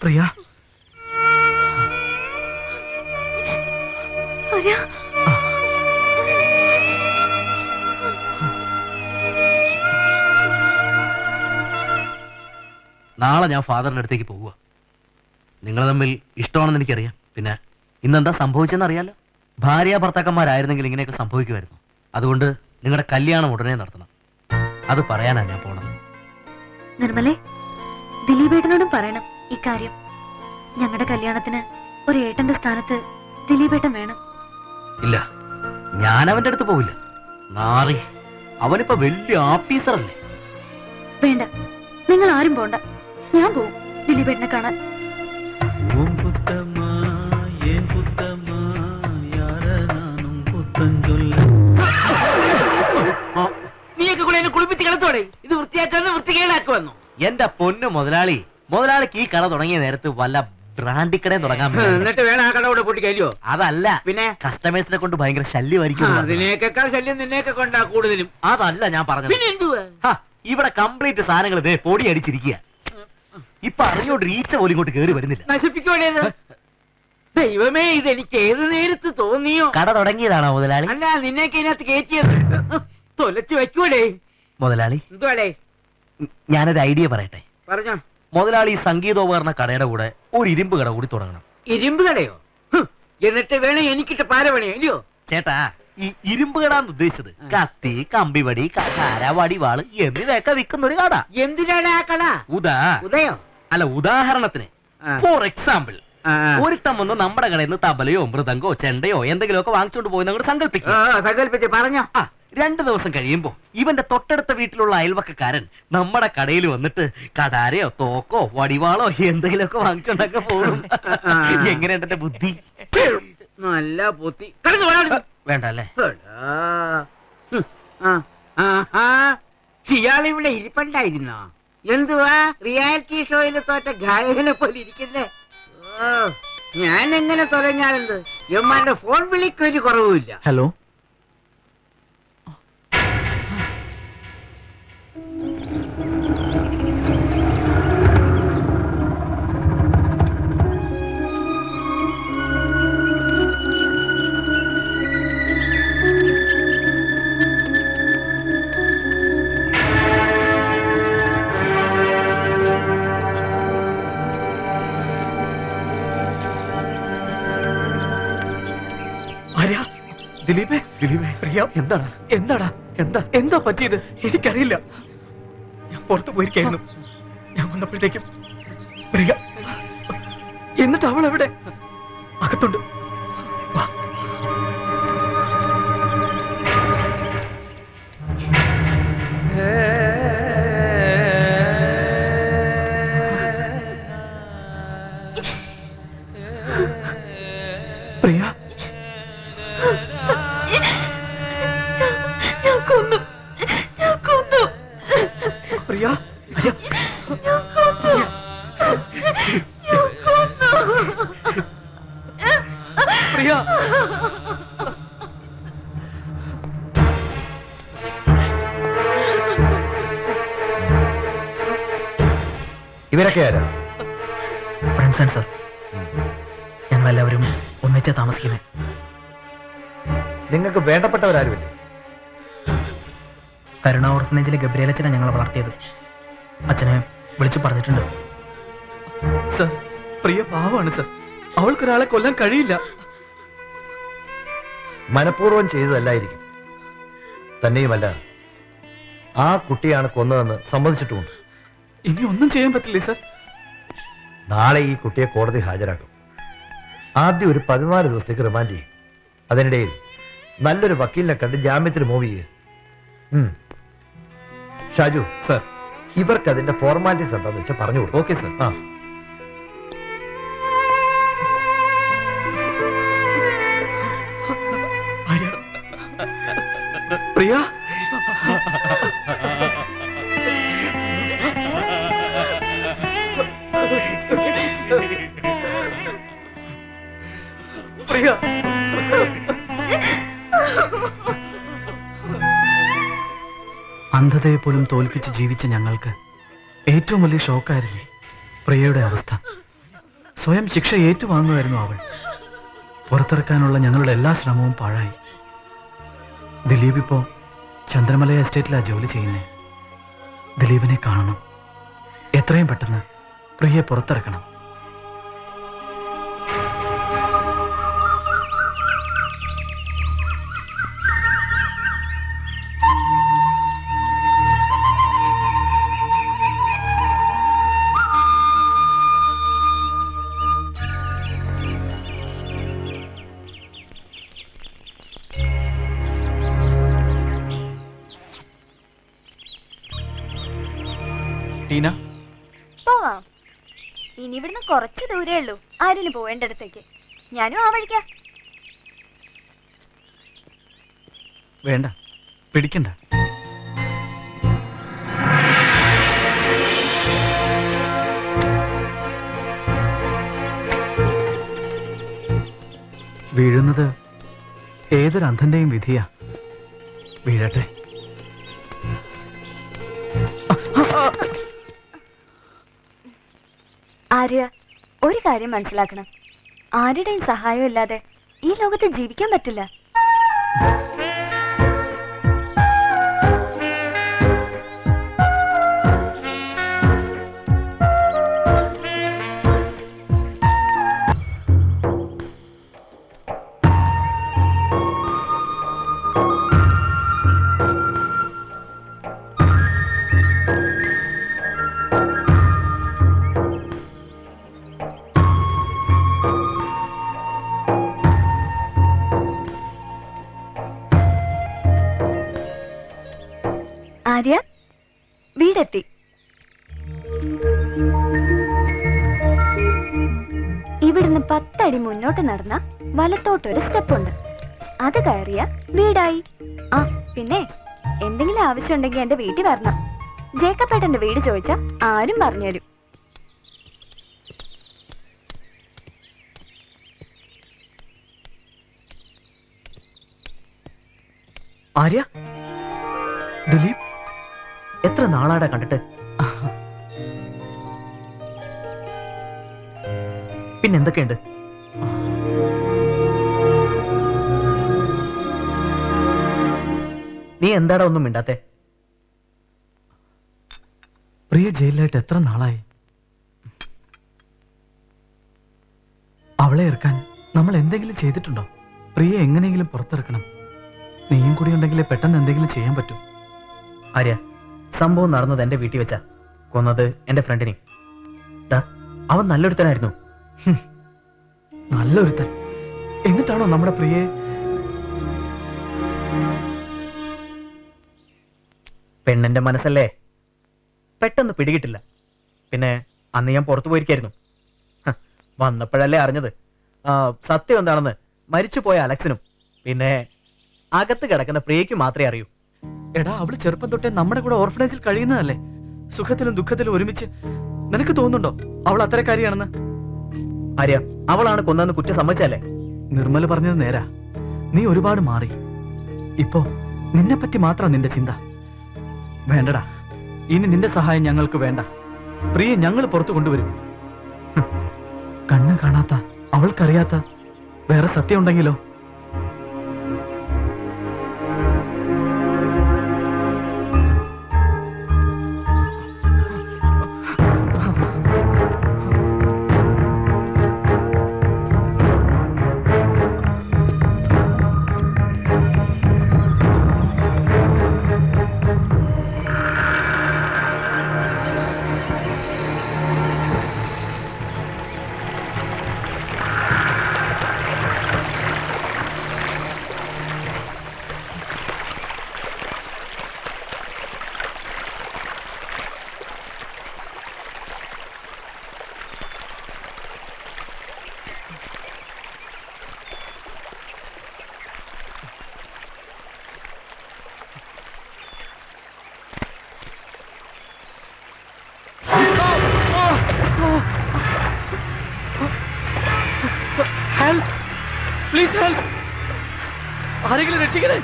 പ്രിയ, നാളെ ഞാൻ ഫാദറിന്റെ അടുത്തേക്ക് പോവുക. നിങ്ങൾ തമ്മിൽ ഇഷ്ടമാണെന്ന് എനിക്കറിയാം. പിന്നെ ഇന്നെന്താ സംഭവിച്ചെന്ന് അറിയാലോ. ഭാര്യ ഭർത്താക്കന്മാരായിരുന്നെങ്കിൽ ഇങ്ങനെയൊക്കെ സംഭവിക്കുമായിരുന്നു. അതുകൊണ്ട് നിങ്ങളുടെ കല്യാണം ഉടനെ നടത്തണം. അത് പറയാനാണ് ഞാൻ പോണത്. നിർമ്മലേ, ദിലീപേട്ടനോടും പറയണം ഇക്കാര്യം. ഞങ്ങളുടെ കല്യാണത്തിന് ഒരു ഏട്ടന്റെ സ്ഥാനത്ത് ദിലീപേട്ടൻ വേണം. ഇല്ല, ഞാൻ അവന്റെ അടുത്ത് പോവില്ല. നാറി, അവനിപ്പോ വലിയ ഓഫീസറല്ലേ. വേണ്ട, നിങ്ങൾ ആരും പോണ്ട. ഞാൻ പോവും ദിലീപേട്ടനെ കാണാൻ. നീയൊക്കെ കൂടെ എന്നെ കുളിപ്പിച്ച് കിടത്തോടെ. ഇത് വൃത്തിയാക്കാന്ന് വൃത്തികേടാക്കുവന്നു. എന്റെ പൊന്നു മുതലാളി, മുതലാളിക്ക് ഈ കട തുടങ്ങിയ നേരത്ത് വല്ല ബ്രാൻഡി കടയും തുടങ്ങാൻ പറ്റും. എന്നിട്ട് വേണം ആ കട കൂടെ പൊട്ടിക്കല്ലോ. അതല്ല, പിന്നെ കസ്റ്റമേഴ്സിനെ കൊണ്ട് ഭയങ്കര ശല്യമായിരിക്കും. അതിനേക്കാൾ ശല്യം നിന്നെയൊക്കെ കൊണ്ടാ കൂടുതലും. അതല്ല ഞാൻ പറഞ്ഞത്. പിന്നെ എന്തുവാ, ഇവിടെ കംപ്ലീറ്റ് സാധനങ്ങൾ ഇതേ പൊടി അടിച്ചിരിക്കുക. ഇപ്പൊ അറിഞ്ഞോട്ട് ഈച്ച പോലും ഇങ്ങോട്ട് കയറി വരുന്നില്ല. നശിപ്പിക്കോടേത്. ദൈവമേ, ഇതെനിക്ക് ഏത് നേരത്ത് തോന്നിയോ? കട തുടങ്ങിയതാണോ മുതലാളി? അല്ല, നിന്നെയൊക്കെ ഇതിനകത്ത് കയറ്റിയത്. തൊലച്ചു വെക്കൂടേ മുതലാളി. എന്തുവാടേ? ഞാനൊരു ഐഡിയ പറയട്ടെ. പറഞ്ഞോ. മുതലാളി സംഗീതോപകരണ കടയുടെ കൂടെ ഒരു ഇരുമ്പ് കട കൂടി തുടങ്ങണം. ഇരുമ്പ് കടയോ? എന്നിട്ട് വേണം എനിക്കിട്ട് പാരപണിയോ ഇല്ലയോ? ചേട്ടാ, ഈ ഇരുമ്പ് കടാന്ന് ഉദ്ദേശിച്ചത് കത്തി, കമ്പിവടി, കസാര, വടിവാള് എന്നിവയൊക്കെ വിൽക്കുന്ന ഒരു കട. എന്തിനാണ് ആ കട? ഉദയോ? അല്ല, ഉദാഹരണത്തിന് ഫോർ എക്സാമ്പിൾ, ഒരുത്തം വന്ന് നമ്മുടെ കടയിൽ നിന്ന് തബലയോ മൃദംഗോ ചെണ്ടയോ എന്തെങ്കിലുമൊക്കെ വാങ്ങിച്ചോണ്ട് പോയി നിങ്ങൾ സങ്കല്പിച്ച് പറഞ്ഞോ. 2 ദിവസം കഴിയുമ്പോ ഇവന്റെ തൊട്ടടുത്ത വീട്ടിലുള്ള അയൽവക്കക്കാരൻ നമ്മുടെ കടയിൽ വന്നിട്ട് കടാരയോ തോക്കോ വടിവാളോ എന്തെങ്കിലുമൊക്കെ വാങ്ങിച്ചോണ്ടൊക്കെ പോകും. എങ്ങനെയുണ്ട് എന്റെ ബുദ്ധി? നല്ല ബുദ്ധി. വേണ്ട അല്ലേ? ഇയാളിവിടെ ഇരിപ്പണ്ടായിരുന്നോ? എന്തുവാ റിയാലിറ്റി ഷോയിൽ തോറ്റ ഗായകനെ പോലെ ഇരിക്കുന്നേ? ഞാൻ എങ്ങനെ തുറഞ്ഞാലെന്ത്? യമ്മാന്റെ ഫോൺ വിളിക്കൊരു കുറവുമില്ല. ഹലോ, ദിലീപേ, ദിലീപേ, പ്രിയ, എന്താണ് എന്താടാ എന്താ എന്താ പറ്റിയത്? എനിക്കറിയില്ല. ഞാൻ പുറത്തു പോയിരിക്കായിരുന്നു. ഞാൻ വന്നപ്പോഴത്തേക്കും പ്രിയ, എന്നിട്ട് അവൾ എവിടെ? അകത്തുണ്ട്. പ്രിയ, പ്രിയ, പ്രിയ, ഇവരൊക്കെ ആരാ? Friends and sir. ഞങ്ങളെല്ലാവരും ഒന്നിച്ചാ താമസിക്കുന്നത്. നിങ്ങൾക്ക് വേണ്ടപ്പെട്ടവരാരുമില്ലേ? കരുണ ഓർഫനേജിലെ ഗബ്രിയേലച്ഛനെ ഞങ്ങളെ വളർത്തിയത്. അച്ഛനെ വിളിച്ചു പറഞ്ഞിട്ടുണ്ട്. സർ, പ്രിയ പാവമാണ് സർ. അവൾക്കൊരാളെ കൊല്ലാൻ കഴിയില്ല. മനഃപൂർവ്വം ചെയ്തതല്ലായിരിക്കും. തന്നെയുമല്ല, ആ കുട്ടിയാണ് കൊന്നതെന്ന് സമ്മതിച്ചിട്ടുമുണ്ട്. ഇനി ഒന്നും ചെയ്യാൻ പറ്റില്ലേ സർ? നാളെ ഈ കുട്ടിയെ കോടതി ഹാജരാക്കും. ആദ്യം ഒരു 14 ദിവസത്തേക്ക് റിമാൻഡ് ചെയ്യും. അതിനിടയിൽ നല്ലൊരു വക്കീലിനെ കണ്ട് ജാമ്യത്തിന് മൂവ് ചെയ്യേ. ഷാജു സർ, ഇവർക്ക് അതിന്റെ ഫോർമാലിറ്റീസ് എന്താന്ന് വെച്ചാൽ പറഞ്ഞു കൊടുക്കും. Okay sir. ആ, പ്രിയ, പ്രിയ, അന്ധതയെ പോലും തോൽപ്പിച്ച് ജീവിച്ച ഞങ്ങൾക്ക് ഏറ്റവും വലിയ ഷോക്കായിരുന്നേ പ്രിയയുടെ അവസ്ഥ. സ്വയം ശിക്ഷ ഏറ്റുവാങ്ങുമായിരുന്നു അവൾ. പുറത്തിറക്കാനുള്ള ഞങ്ങളുടെ എല്ലാ ശ്രമവും പാഴായി. ദിലീപ് ഇപ്പോ ചന്ദ്രമല എസ്റ്റേറ്റിലാ ജോലി ചെയ്യുന്നേ. ദിലീപിനെ കാണണം. എത്രയും പെട്ടെന്ന് പ്രിയയെ പുറത്തിറക്കണം. ടീന, പോവാം. ഇനി ഇവിടുന്ന് കുറച്ച് ദൂരേ ഉള്ളൂ ആരിന് പോവേണ്ടടുത്തേക്ക്. ഞാനും ആ വഴിക്കാ. വേണ്ട, പിടിക്കണ്ട. വീഴുന്നത് ഏതൊരു അന്ധന്റെയും വിധിയാ. വീഴട്ടെ. ആര്യ, ഒരു കാര്യം മനസ്സിലാക്കണം. ആരുടെയും സഹായം ഇല്ലാതെ ഈ ലോകത്ത് ജീവിക്കാൻ പറ്റില്ല. ആര്യ, വീടെത്തി. ഇവിടുന്ന് 10 അടി മുന്നോട്ട് നടന്ന വലത്തോട്ടൊരു സ്റ്റെപ്പ് ഉണ്ട്. അത് കയറിയ വീടായി. ആ പിന്നെ എന്തെങ്കിലും ആവശ്യമുണ്ടെങ്കിൽ എന്റെ വീട്ടിൽ വരണം. ജേക്കപ്പേട്ടന്റെ വീട് ചോദിച്ചാ ആരും പറഞ്ഞുതരും. ആര്യ, ദിലീപ്, എത്ര നാളാടാ കണ്ടിട്ട്? പിന്നെന്തൊക്കെയുണ്ട്? നീ എന്താടാ ഒന്നും മിണ്ടാത്തെ? പ്രിയ ജയിലിലായിട്ട് എത്ര നാളായി? അവളെ ഇറക്കാൻ നമ്മൾ എന്തെങ്കിലും ചെയ്തിട്ടുണ്ടോ? പ്രിയ എങ്ങനെയെങ്കിലും പുറത്തിറക്കണം. നീയും കൂടി ഉണ്ടെങ്കിലേ പെട്ടെന്ന് എന്തെങ്കിലും ചെയ്യാൻ പറ്റും. ആര്യ, സംഭവം നടന്നത് എന്റെ വീട്ടിൽ വെച്ചാ. കൊന്നത് എന്റെ ഫ്രണ്ടിനെ. അവൻ നല്ലൊരുത്തനായിരുന്നു. നല്ലൊരുത്തൻ എന്നിട്ടാണോ നമ്മുടെ പ്രിയെ? പെണ്ണിന്റെ മനസ്സല്ലേ, പെട്ടെന്ന് പിടികിട്ടില്ല. പിന്നെ അന്ന് ഞാൻ പുറത്തു പോയിരിക്കായിരുന്നു. വന്നപ്പോഴല്ലേ അറിഞ്ഞത്. സത്യം എന്താണെന്ന് മരിച്ചുപോയ അലക്സിനും പിന്നെ അകത്ത് കിടക്കുന്ന പ്രിയയ്ക്ക് മാത്രമേ അറിയൂ. എടാ, അവള് ചെറുപ്പം തൊട്ടേ നമ്മുടെ കൂടെ ഓർഫനേജിൽ കഴിയുന്നതല്ലേ. സുഖത്തിലും ദുഃഖത്തിലും ഒരുമിച്ച്. നിനക്ക് തോന്നുന്നുണ്ടോ അവൾ അത്തരക്കാരിയാണെന്ന്? ആര്യ, അവളാണ് കൊന്നെന്ന് കുറ്റം സമ്മതിച്ചല്ലേ? നിർമ്മല പറഞ്ഞത് നേരാ. നീ ഒരുപാട് മാറി. ഇപ്പോ നിന്നെ പറ്റി മാത്രം നിന്റെ ചിന്ത. വേണ്ടടാ, ഇനി നിന്റെ സഹായം ഞങ്ങൾക്ക് വേണ്ട. പ്രിയ ഞങ്ങൾ പുറത്തു കൊണ്ടുവരും. കണ്ണ് കാണാത്ത, അവൾക്കറിയാത്ത വേറെ സത്യം ഉണ്ടെങ്കിലോ? Please help. ആരെങ്കിലും രക്ഷിക്കണേ.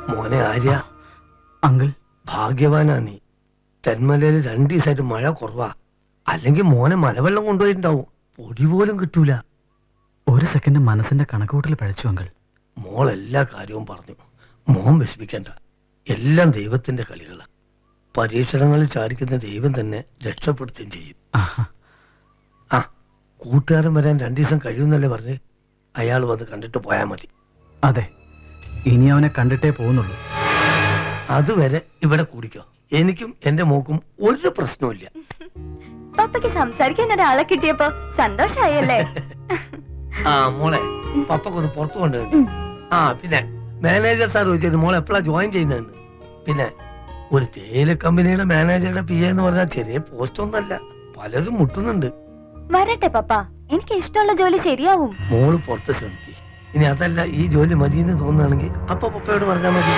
മോനെ ആര്യ, അങ്കിൾ ഭാഗ്യവാനാ നീ. തെന്മലയിൽ 2 ദിവസമായിട്ട് മഴ കുറവാ. അല്ലെങ്കിൽ മോനെ മലവെള്ളം കൊണ്ടുപോയിട്ടുണ്ടാവും. പൊടി പോലും കിട്ടൂല. ഒരു സെക്കൻഡ് മനസ്സിന്റെ കണക്കുകൂട്ടൽ പഴച്ചു അങ്കിൾ. മോൾ എല്ലാ കാര്യവും പറഞ്ഞു. മോൻ വിഷമിക്കണ്ട. എല്ലാം ദൈവത്തിന്റെ കളികളാ. പരീക്ഷണങ്ങളിൽ ചാടിക്കുന്ന ദൈവം തന്നെ രക്ഷപ്പെടുത്തുകയും ചെയ്യും. ആ, കൂട്ടുകാരൻ വരാൻ 2 ദിവസം കഴിയുന്നല്ലേ പറഞ്ഞ്? അയാൾ വന്ന് കണ്ടിട്ട് പോയാൽ മതി. അതെ, ഇനി അവനെ കണ്ടിട്ടേ പോകുന്നുള്ളൂ. അതുവരെ ഇവിടെ കൂടിക്കോ. എനിക്കും എന്റെ മോക്കും ഒരു പ്രശ്നവുമില്ല. പപ്പയ്ക്ക് സംസാരിക്കാൻ ഒരാളെ കിട്ടിയപ്പോ സന്തോഷായല്ലേ? ആ മോളെ, പപ്പക്കൊന്ന് പുറത്തു കൊണ്ടുവന്നു. ആ പിന്നെ മാനേജർ സാർ ചോദിച്ചത് മോൾ എപ്പോഴാ ജോയിൻ ചെയ്യുന്നതെന്ന്. പിന്നെ ഒരു തേയില കമ്പനിയുടെ മാനേജറുടെ PA എന്ന് പറഞ്ഞാൽ ചെറിയ പോസ്റ്റ് ഒന്നല്ല. പലരും മുട്ടുന്നുണ്ട്. വരട്ടെ പപ്പ, എനിക്ക് ഇഷ്ടമുള്ള ജോലി ശരിയാവും. മോള് പുറത്ത് ശ്രമിക്കും. ഇനി അതല്ല, ഈ ജോലി മതിയെന്ന് തോന്നുകയാണെങ്കിൽ അപ്പൊ പപ്പയോട് പറഞ്ഞാൽ മതി.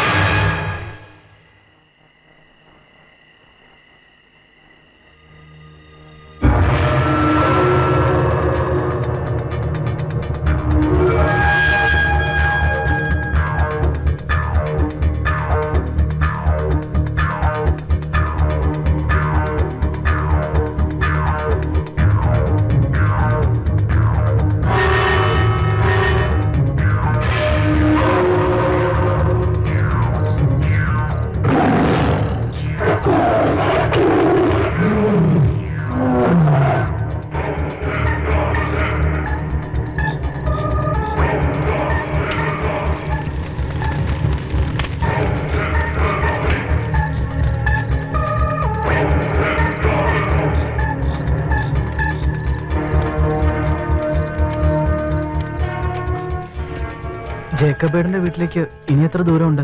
ജേക്കബേടിന്റെ വീട്ടിലേക്ക് ഇനി എത്ര ദൂരമുണ്ട്?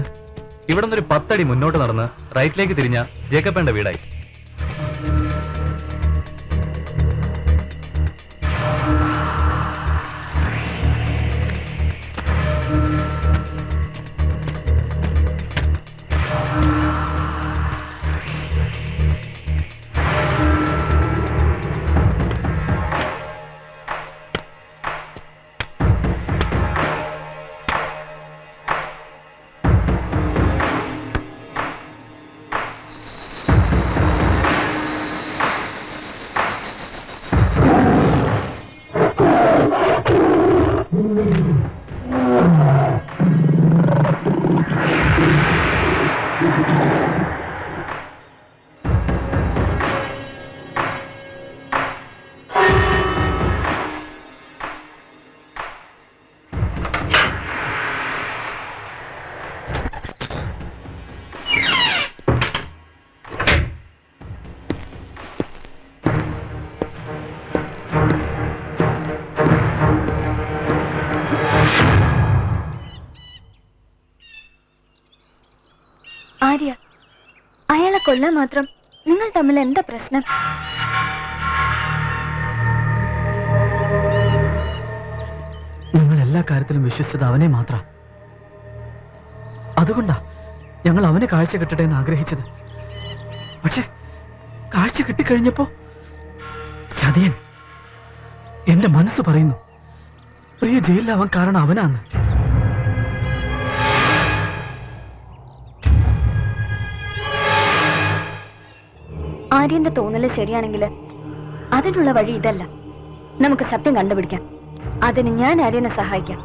ഇവിടെ നിന്നൊരു 10 അടി മുന്നോട്ട് നടന്ന് റൈറ്റിലേക്ക് തിരിഞ്ഞ ജേക്കബേടിന്റെ വീടായി. ആര്യ, അയാളെ കൊല്ലാൻ മാത്രം നിങ്ങൾ തമ്മിൽ എന്താ പ്രശ്നം? ഞങ്ങൾ എല്ലാ കാര്യത്തിലും വിശ്വസിച്ചത് അവനെ മാത്രം. അതുകൊണ്ടാ ഞങ്ങൾ അവനെ കാഴ്ച കിട്ടട്ടെ എന്ന് ആഗ്രഹിച്ചത്. പക്ഷെ കാഴ്ച കിട്ടിക്കഴിഞ്ഞപ്പോ ചതിയൻ. എന്റെ മനസ്സ് പറയുന്നു പ്രിയ ജയിലിലാവാൻ കാരണം അവനാന്ന്. ആര്യന്റെ തോന്നല് ശരിയാണെങ്കിൽ അതിനുള്ള വഴി ഇതല്ല. നമുക്ക് സത്യം കണ്ടുപിടിക്കാം. അതിന് ഞാൻ ആര്യനെ സഹായിക്കാം.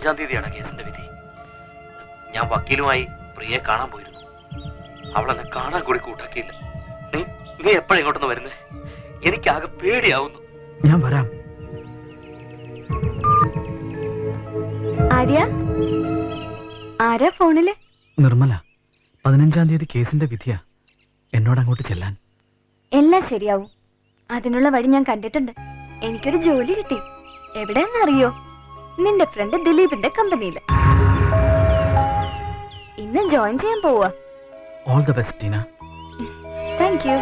15-ാം തീയതിയാണ് കേസിന്റെ വിധി. ഞാൻ വക്കീലുമായി പ്രിയെ കാണാൻ പോയിരുന്നു. അവളെന്നെ കാണാൻ കൂടി കൂട്ടാക്കിയില്ല. നീ എപ്പോഴെങ്ങോട്ടൊന്ന് വരുന്നേ? എനിക്കാകെ പേടിയാവുന്നു. ഞാൻ വരാം. ആര്യ, ആരാ ഫോണില്? നിർമ്മല, 15-ാം തീയതി കേസിന്റെ വിധിയാ. എന്നോട് അങ്ങോട്ട് ചെല്ലാൻ. എല്ലാം ശരിയാവും. അതിനുള്ള വഴി ഞാൻ കണ്ടിട്ടുണ്ട്. എനിക്കൊരു ജോലി കിട്ടി. എവിടെയെന്നറിയോ? നിന്റെ ഫ്രണ്ട് ദിലീപിന്റെ കമ്പനിയില്. ഇന്ന് ജോയിൻ ചെയ്യാൻ പോവാ. All the best Tina. Thank you.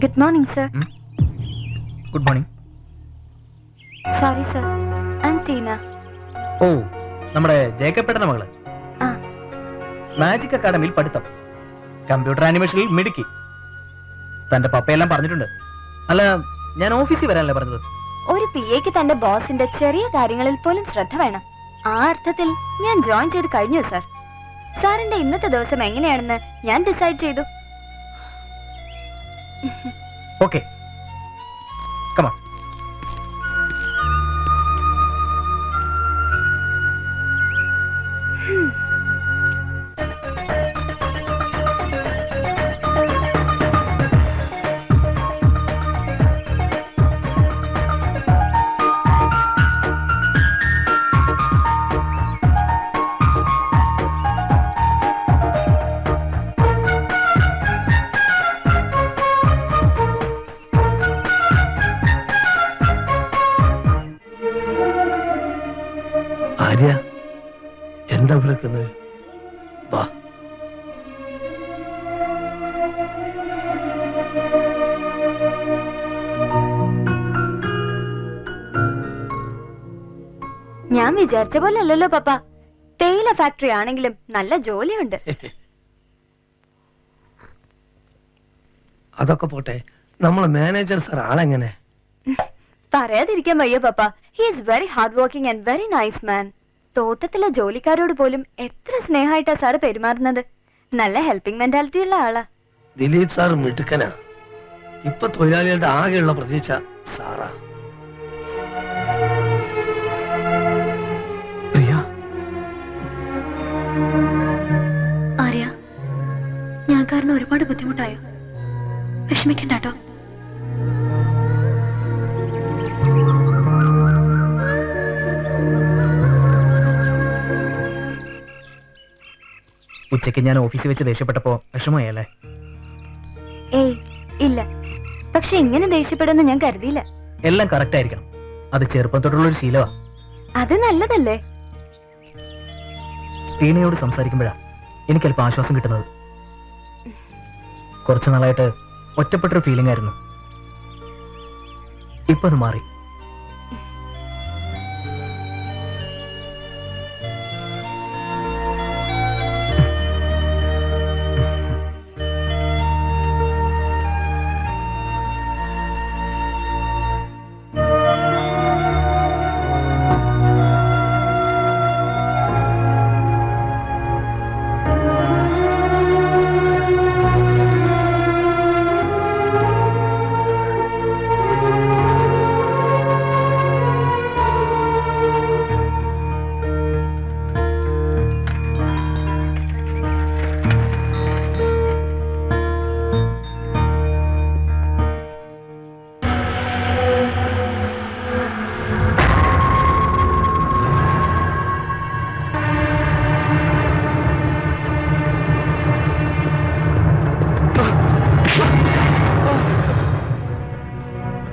Good morning, sir. Good morning. Sorry, sir. I'm Tina. ഓ, നമ്മുടെ ജേക്കബേട്ടന്റെ മകള്. ആ. മാജിക് അക്കാഡമിയിൽ പഠിത്തം, കമ്പ്യൂട്ടർ ആനിമേഷനിൽ മിടുക്കി. തന്റെ പപ്പയെല്ലാം പറഞ്ഞിട്ടുണ്ട്. അല്ല, ഞാൻ ഓഫീസിൽ വരാനല്ലേ പറഞ്ഞത്? ഒരു PAക്ക് തന്റെ ബോസിന്റെ ചെറിയ കാര്യങ്ങളിൽ പോലും ശ്രദ്ധ വേണം. ആ അർത്ഥത്തിൽ ഞാൻ ജോയിൻ ചെയ്ത് കഴിഞ്ഞു, സർ. സാറിന്റെ ഇന്നത്തെ ദിവസം എങ്ങനെയാണെന്ന് ഞാൻ ഡിസൈഡ് ചെയ്തു. Okay, come on. ആര്യ, എന്താ വിളിക്കുന്നത്? വാ. ഞാൻ വിചാരിച്ച പോലെ അല്ലല്ലോ പപ്പ. തേയില ഫാക്ടറി ആണെങ്കിലും നല്ല ജോലിയുണ്ട്. അതൊക്കെ പോട്ടെ, നമ്മളെ മാനേജർ സാർ ആളെങ്ങനെ? പറയാതിരിക്കാൻ വയ്യ പപ്പ. He is very hard working and very nice man. തോട്ടത്തിലെ ജോലിക്കാരോട് പോലും എത്ര സ്നേഹമായിട്ടാ സാറ് പെരുമാറുന്നത്. നല്ല ഹെൽപ്പിംഗ് മെന്റാലിറ്റി ഉള്ള ആളാ. ദിലീപ് സാർ മിടുക്കനാ. ഇപ്പൊ തൊഴിലാളികളുടെ ആകെയുള്ള പ്രതീക്ഷ സാറാ. ആര്യ, ഞാൻ കാരണം ഒരുപാട് ബുദ്ധിമുട്ടായോ? വിഷമിക്കണ്ടാട്ടോ. ഉച്ചയ്ക്ക് ഞാൻ ഓഫീസിൽ വെച്ച് ദേഷ്യപ്പെട്ടപ്പോ വിഷമയല്ലേ? ഏയ് ഇല്ല, പക്ഷെ ഇങ്ങനെ ദേഷ്യപ്പെടുമെന്ന് ഞാൻ കരുതിയില്ല. എല്ലാം കറക്റ്റ് ആയിരിക്കണം. അത് ചെറുപ്പം തൊട്ടുള്ള ഒരു ശീലമാ. അത് നല്ലതല്ലേ? ടീനയോട് സംസാരിക്കുമ്പോഴാ എനിക്ക് അല്പം ആശ്വാസം കിട്ടുന്നത്. കുറച്ചു നാളായിട്ട് ഒറ്റപ്പെട്ടൊരു ഫീലിംഗ് ആയിരുന്നു. ഇപ്പൊ അത് മാറി.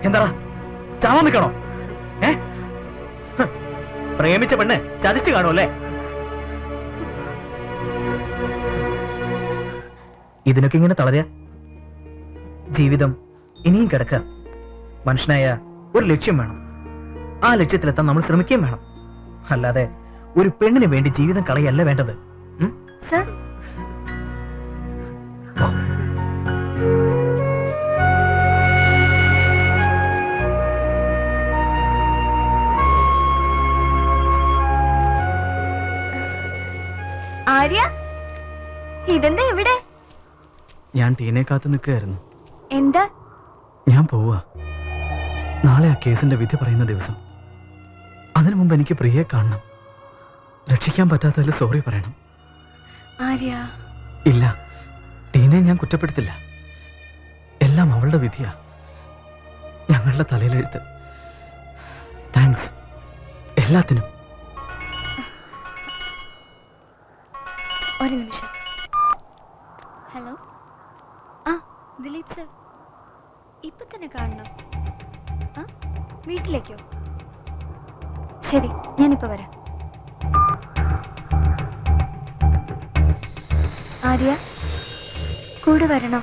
എന്താ ചാവാൻ നിൽക്കണോ? പ്രേമിച്ച പെണ്ണ് ചതിച്ചു കാണുമല്ലേ? ഇതിനൊക്കെ ഇങ്ങനെ തളരാ? ജീവിതം ഇനിയും കിടക്കുക. മനുഷ്യനായ ഒരു ലക്ഷ്യം വേണം. ആ ലക്ഷ്യത്തിലെത്താൻ നമ്മൾ ശ്രമിക്കുകയും വേണം. അല്ലാതെ ഒരു പെണ്ണിന് വേണ്ടി ജീവിതം കളയല്ല വേണ്ടത്. സർ, ആര്യ, ഇതെന്താ ഇവിടെ? ഞാൻ ടീനെ കാത്തു നിൽക്കുകയായിരുന്നു. എന്താ? ഞാൻ പോവാ. നാളെ ആ കേസിന്റെ വിധി പറയുന്ന ദിവസം. അതിനു മുമ്പ് എനിക്ക് പ്രിയയെ കാണണം. രക്ഷിക്കാൻ പറ്റാത്തതിൽ സോറി പറയണം. ആര്യ, ഇല്ല, ടീനെ ഞാൻ കുറ്റപ്പെടുത്തില്ല. എല്ലാം അവളുടെ വിധിയാ, ഞങ്ങളുടെ തലയിലെഴുത്ത്. താങ്ക്സ് എല്ലാത്തിനും. ഒരു നിമിഷം. ഹലോ, ആ ദിലീപ് സർ, ഇപ്പൊ തന്നെ കാണണം. ആ, വീട്ടിലേക്കോ? ശരി, ഞാനിപ്പോ വരാം. ആര്യ, കൂടെ വരണോ?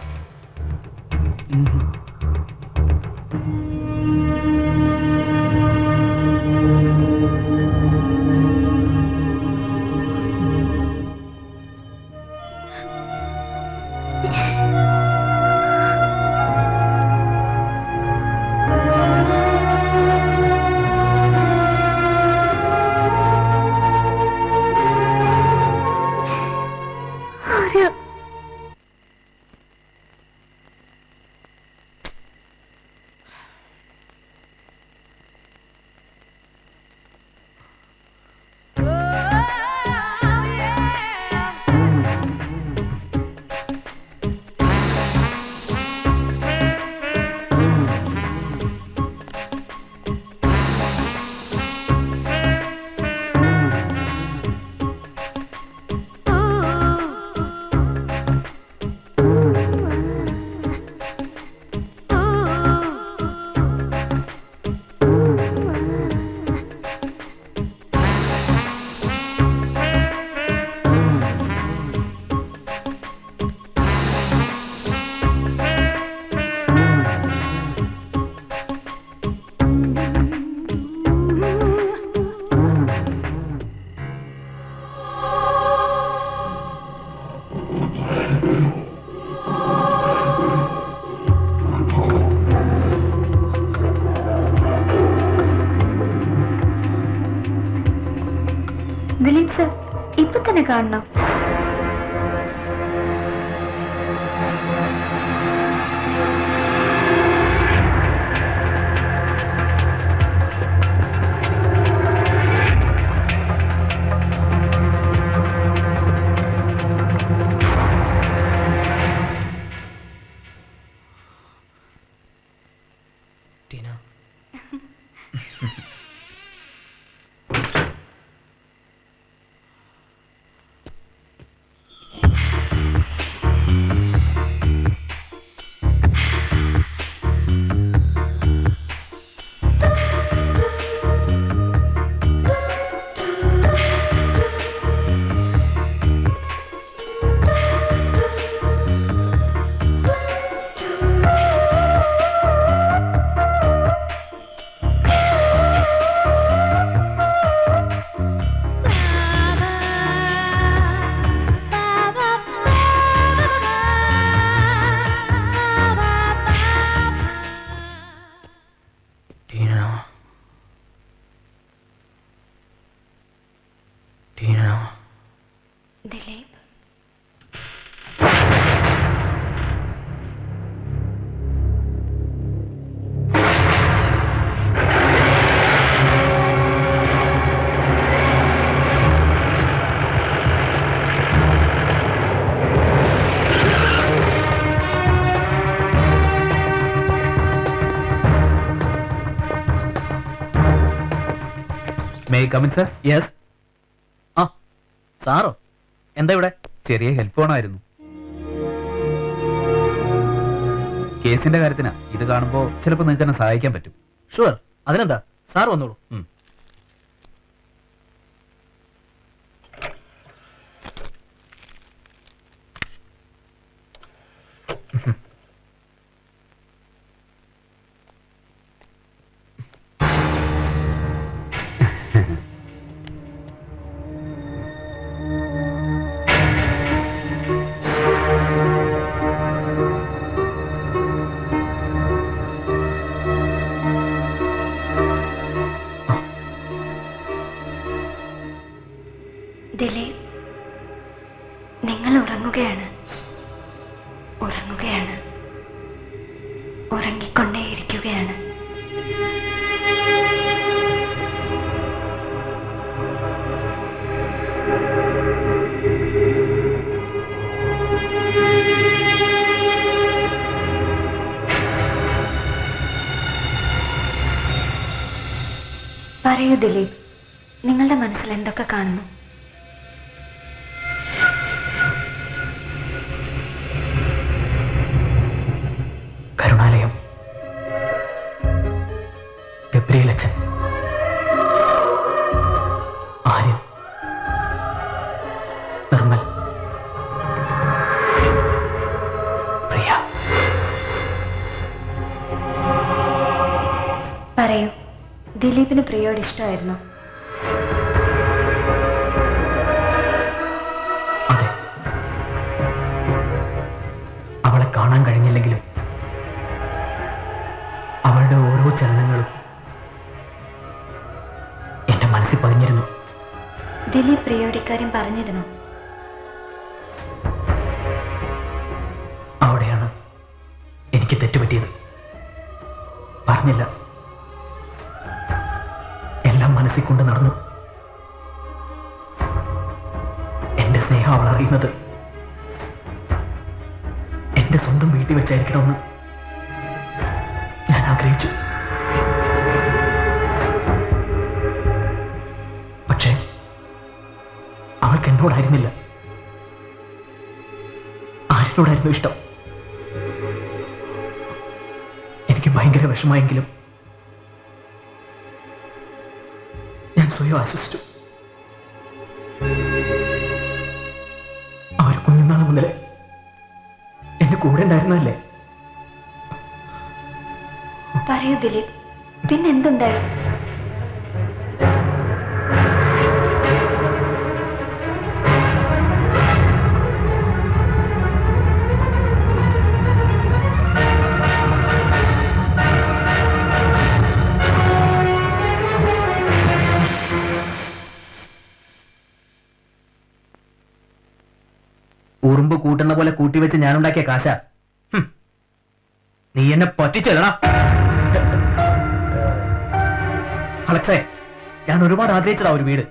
ദിലീപ് സർ, ഇപ്പൊ തന്നെ കാണണം. Dileep, may I come in sir? Yes. ആ, സാറോ? എന്താ ഇവിടെ? ചെറിയ ഹെൽപ്പ് വേണമായിരുന്നു. കേസിന്റെ കാര്യത്തിനാ. ഇത് കാണുമ്പോ ചിലപ്പോ നിങ്ങൾക്ക് എന്നെ സഹായിക്കാൻ പറ്റും. ഷുവർ, അതിനെന്താ, സാർ വന്നോളൂ. പറയൂ ദിലീപ്, നിങ്ങളുടെ മനസ്സിൽ എന്തൊക്കെ കാണുന്നു? കരുണാലയം, ഗബ്രിയേലച്ചൻ, ആര്യൻ, നിർമ്മൽ, പ്രിയ. പറയൂ, ദിലീപിന് പ്രിയോട് ഇഷ്ടമായിരുന്നു? അതെ. അവളെ കാണാൻ കഴിഞ്ഞില്ലെങ്കിലും അവളുടെ ഓരോ ചലനങ്ങളും എന്റെ മനസ്സിൽ പതിഞ്ഞിരുന്നു. ദിലീപ് പ്രിയോട് ഇക്കാര്യം പറഞ്ഞിരുന്നു? അവിടെയാണ് എനിക്ക് തെറ്റുപറ്റിയത്. പറഞ്ഞില്ല. എല്ലാം മനസ്സിൽ കൊണ്ട് നടന്നു. എന്റെ സ്നേഹം അവൾ അറിയുന്നത് എന്റെ സ്വന്തം വീട്ടിൽ വെച്ചായിരിക്കണമെന്ന് ഞാൻ ആഗ്രഹിച്ചു. പക്ഷേ അവൾക്ക് എന്നോടായിരുന്നില്ല, ആരിനോടായിരുന്നു ഇഷ്ടം. എനിക്ക് ഭയങ്കര വിഷമമെങ്കിലും ഞാൻ സ്വയം ആശ്വസിച്ചു. അവർ കുഞ്ഞുനാൾ മുതലേ എന്റെ കൂടെ ഉണ്ടായിരുന്നല്ലേ. പറയൂ ദിലീപ്, പിന്നെന്തുണ്ടായി? ഉറുമ്പ് കൂട്ടുന്ന പോലെ കൂട്ടിവെച്ച് ഞാനുണ്ടാക്കിയ കാശ. നീ എന്നെ പറ്റിച്ചെല്ലണം. അലക്സേ, ഞാൻ ഒരുപാട് ആഗ്രഹിച്ചതാ ഒരു വീട്.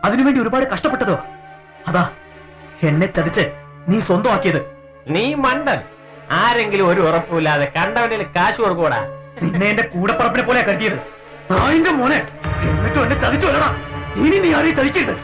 അതിനുവേണ്ടി ഒരുപാട് കഷ്ടപ്പെട്ടതോ. അതാ എന്നെ ചതിച്ച് നീ സ്വന്തമാക്കിയത്. നീ മണ്ടൻ. ആരെങ്കിലും ഒരു ഉറപ്പില്ലാതെ കണ്ടവന്റെ കാശ് കൊടുക്കൂടാ. നിന്നെ എന്റെ കൂടപ്പറപ്പിനെ പോലെ കരുതിയത്. നായിന്റെ മോനെ, എന്നിട്ടും എന്നെ ചതിച്ചു വരണ. ഇനി നീ ആരെയും ചതിക്കരുത്.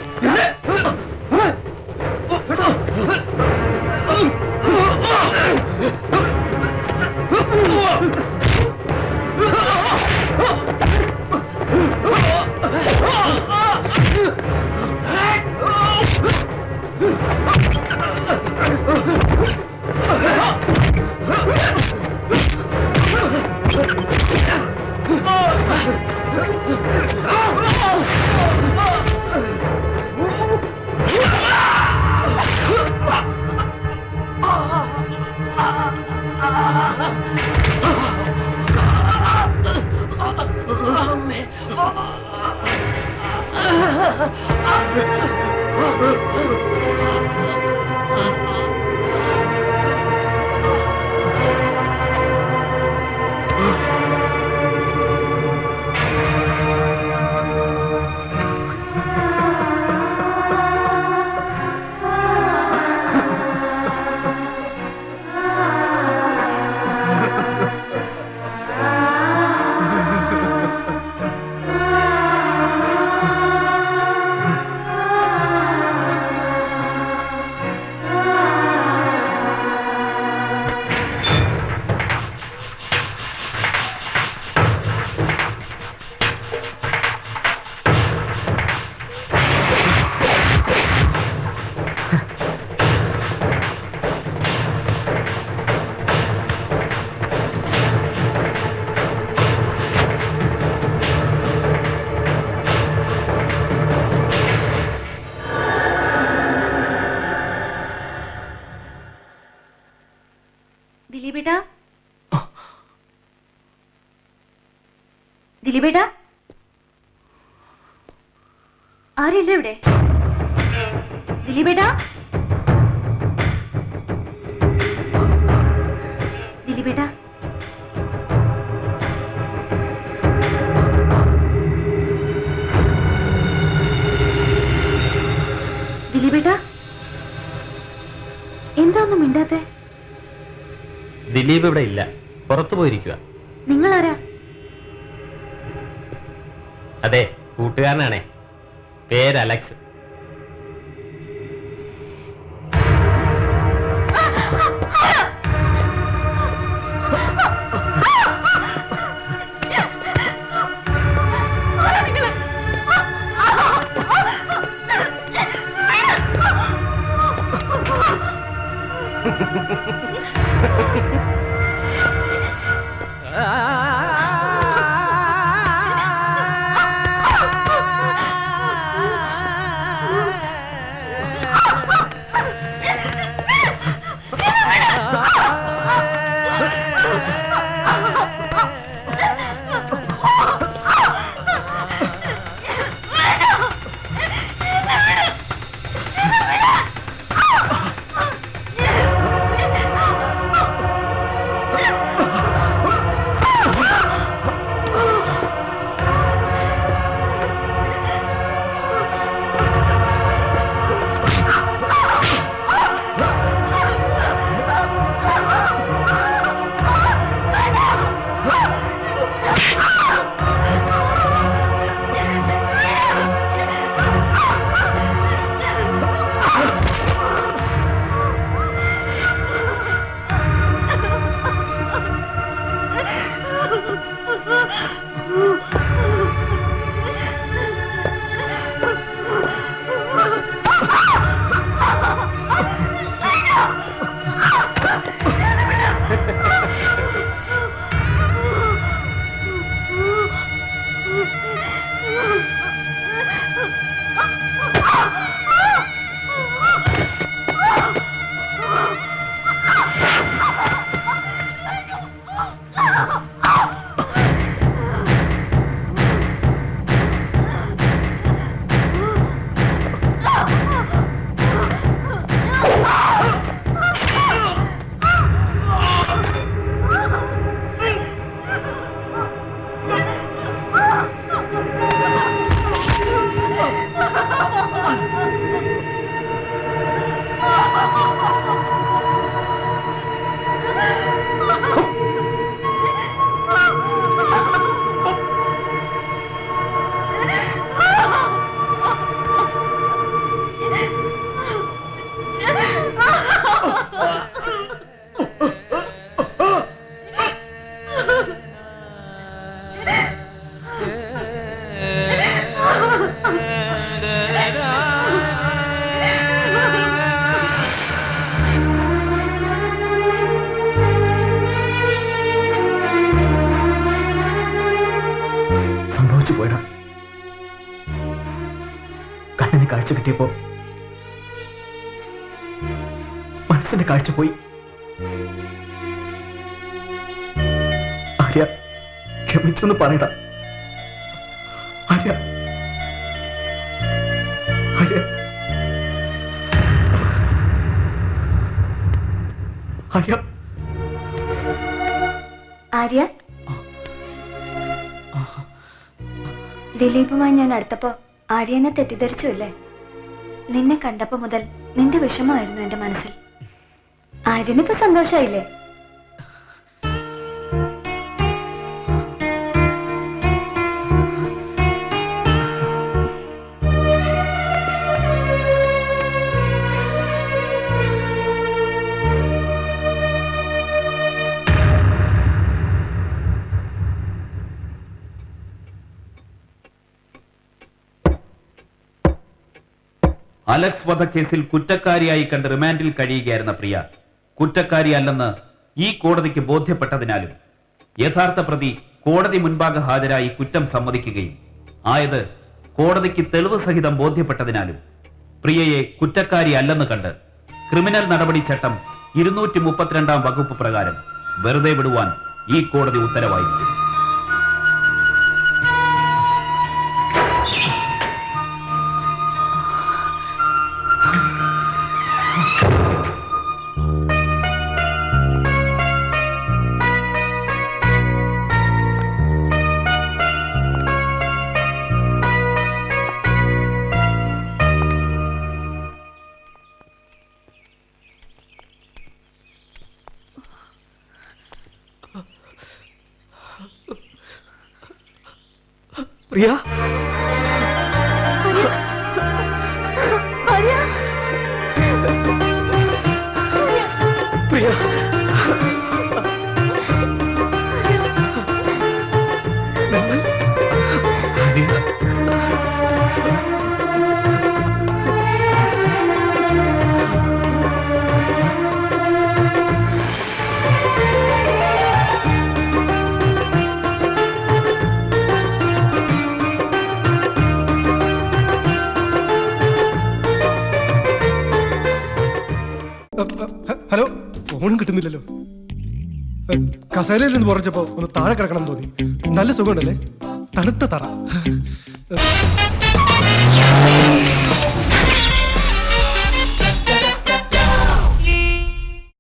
ദിലീപേട്ടാ, ദിലീപേട്ടാ, ആരില്ല ഇവിടെ? ദിലീപേട്ടാ, ദിലീപേട്ടാ, ദിലീപേട്ടാ, എന്താ ഒന്നും മിണ്ടാത്തെ? ദിലീപ് ഇവിടെ ഇല്ല, പുറത്തു പോയിരിക്കുക. നിങ്ങളാരാ? അതെ, കൂട്ടുകാരനാണേ, പേര് അലക്സ്. കണ്ണിന് കാഴ്ച കിട്ടിയപ്പോ മനസ്സിന്റെ കാഴ്ച പോയി. ആര്യ, ക്ഷമിച്ചൊന്ന് പറയട. ആര്യ, ആര്യ, ആര്യ, ആര്യ, ദിലീപുമായി ഞാൻ അടുത്തപ്പോ ആര്യനെ തെറ്റിദ്ധരിച്ചു അല്ലേ? നിന്നെ കണ്ടപ്പോ മുതൽ നിന്റെ വിഷമമായിരുന്നു എന്റെ മനസ്സിൽ. ആര്യനിപ്പോ സന്തോഷായില്ലേ? അലക്സ് വധക്കേസിൽ കുറ്റക്കാരിയായി കണ്ട് റിമാൻഡിൽ കഴിയുകയായിരുന്ന പ്രിയ കുറ്റക്കാരിയല്ലെന്ന് ഈ കോടതിക്ക് ബോധ്യപ്പെട്ടതിനാലും യഥാർത്ഥ പ്രതി കോടതി മുൻപാകെ ഹാജരായി കുറ്റം സമ്മതിക്കുകയും ആയത് കോടതിക്ക് തെളിവ് സഹിതം ബോധ്യപ്പെട്ടതിനാലും പ്രിയയെ കുറ്റക്കാരിയല്ലെന്ന് കണ്ട് ക്രിമിനൽ നടപടി ചട്ടം 232 വകുപ്പ് പ്രകാരം വെറുതെ വിടുവാൻ ഈ കോടതി ഉത്തരവായിരിക്കും. പ്രിയ, പ്രിയ ഹലോ, ഫോണും കിട്ടുന്നില്ലല്ലോ. കസേരയിൽ നിന്ന് പുറച്ചപ്പോ ഒന്ന് താഴെ കിടക്കണം തോന്നി. നല്ല സുഖമുണ്ടല്ലേ? തണുത്ത തറ.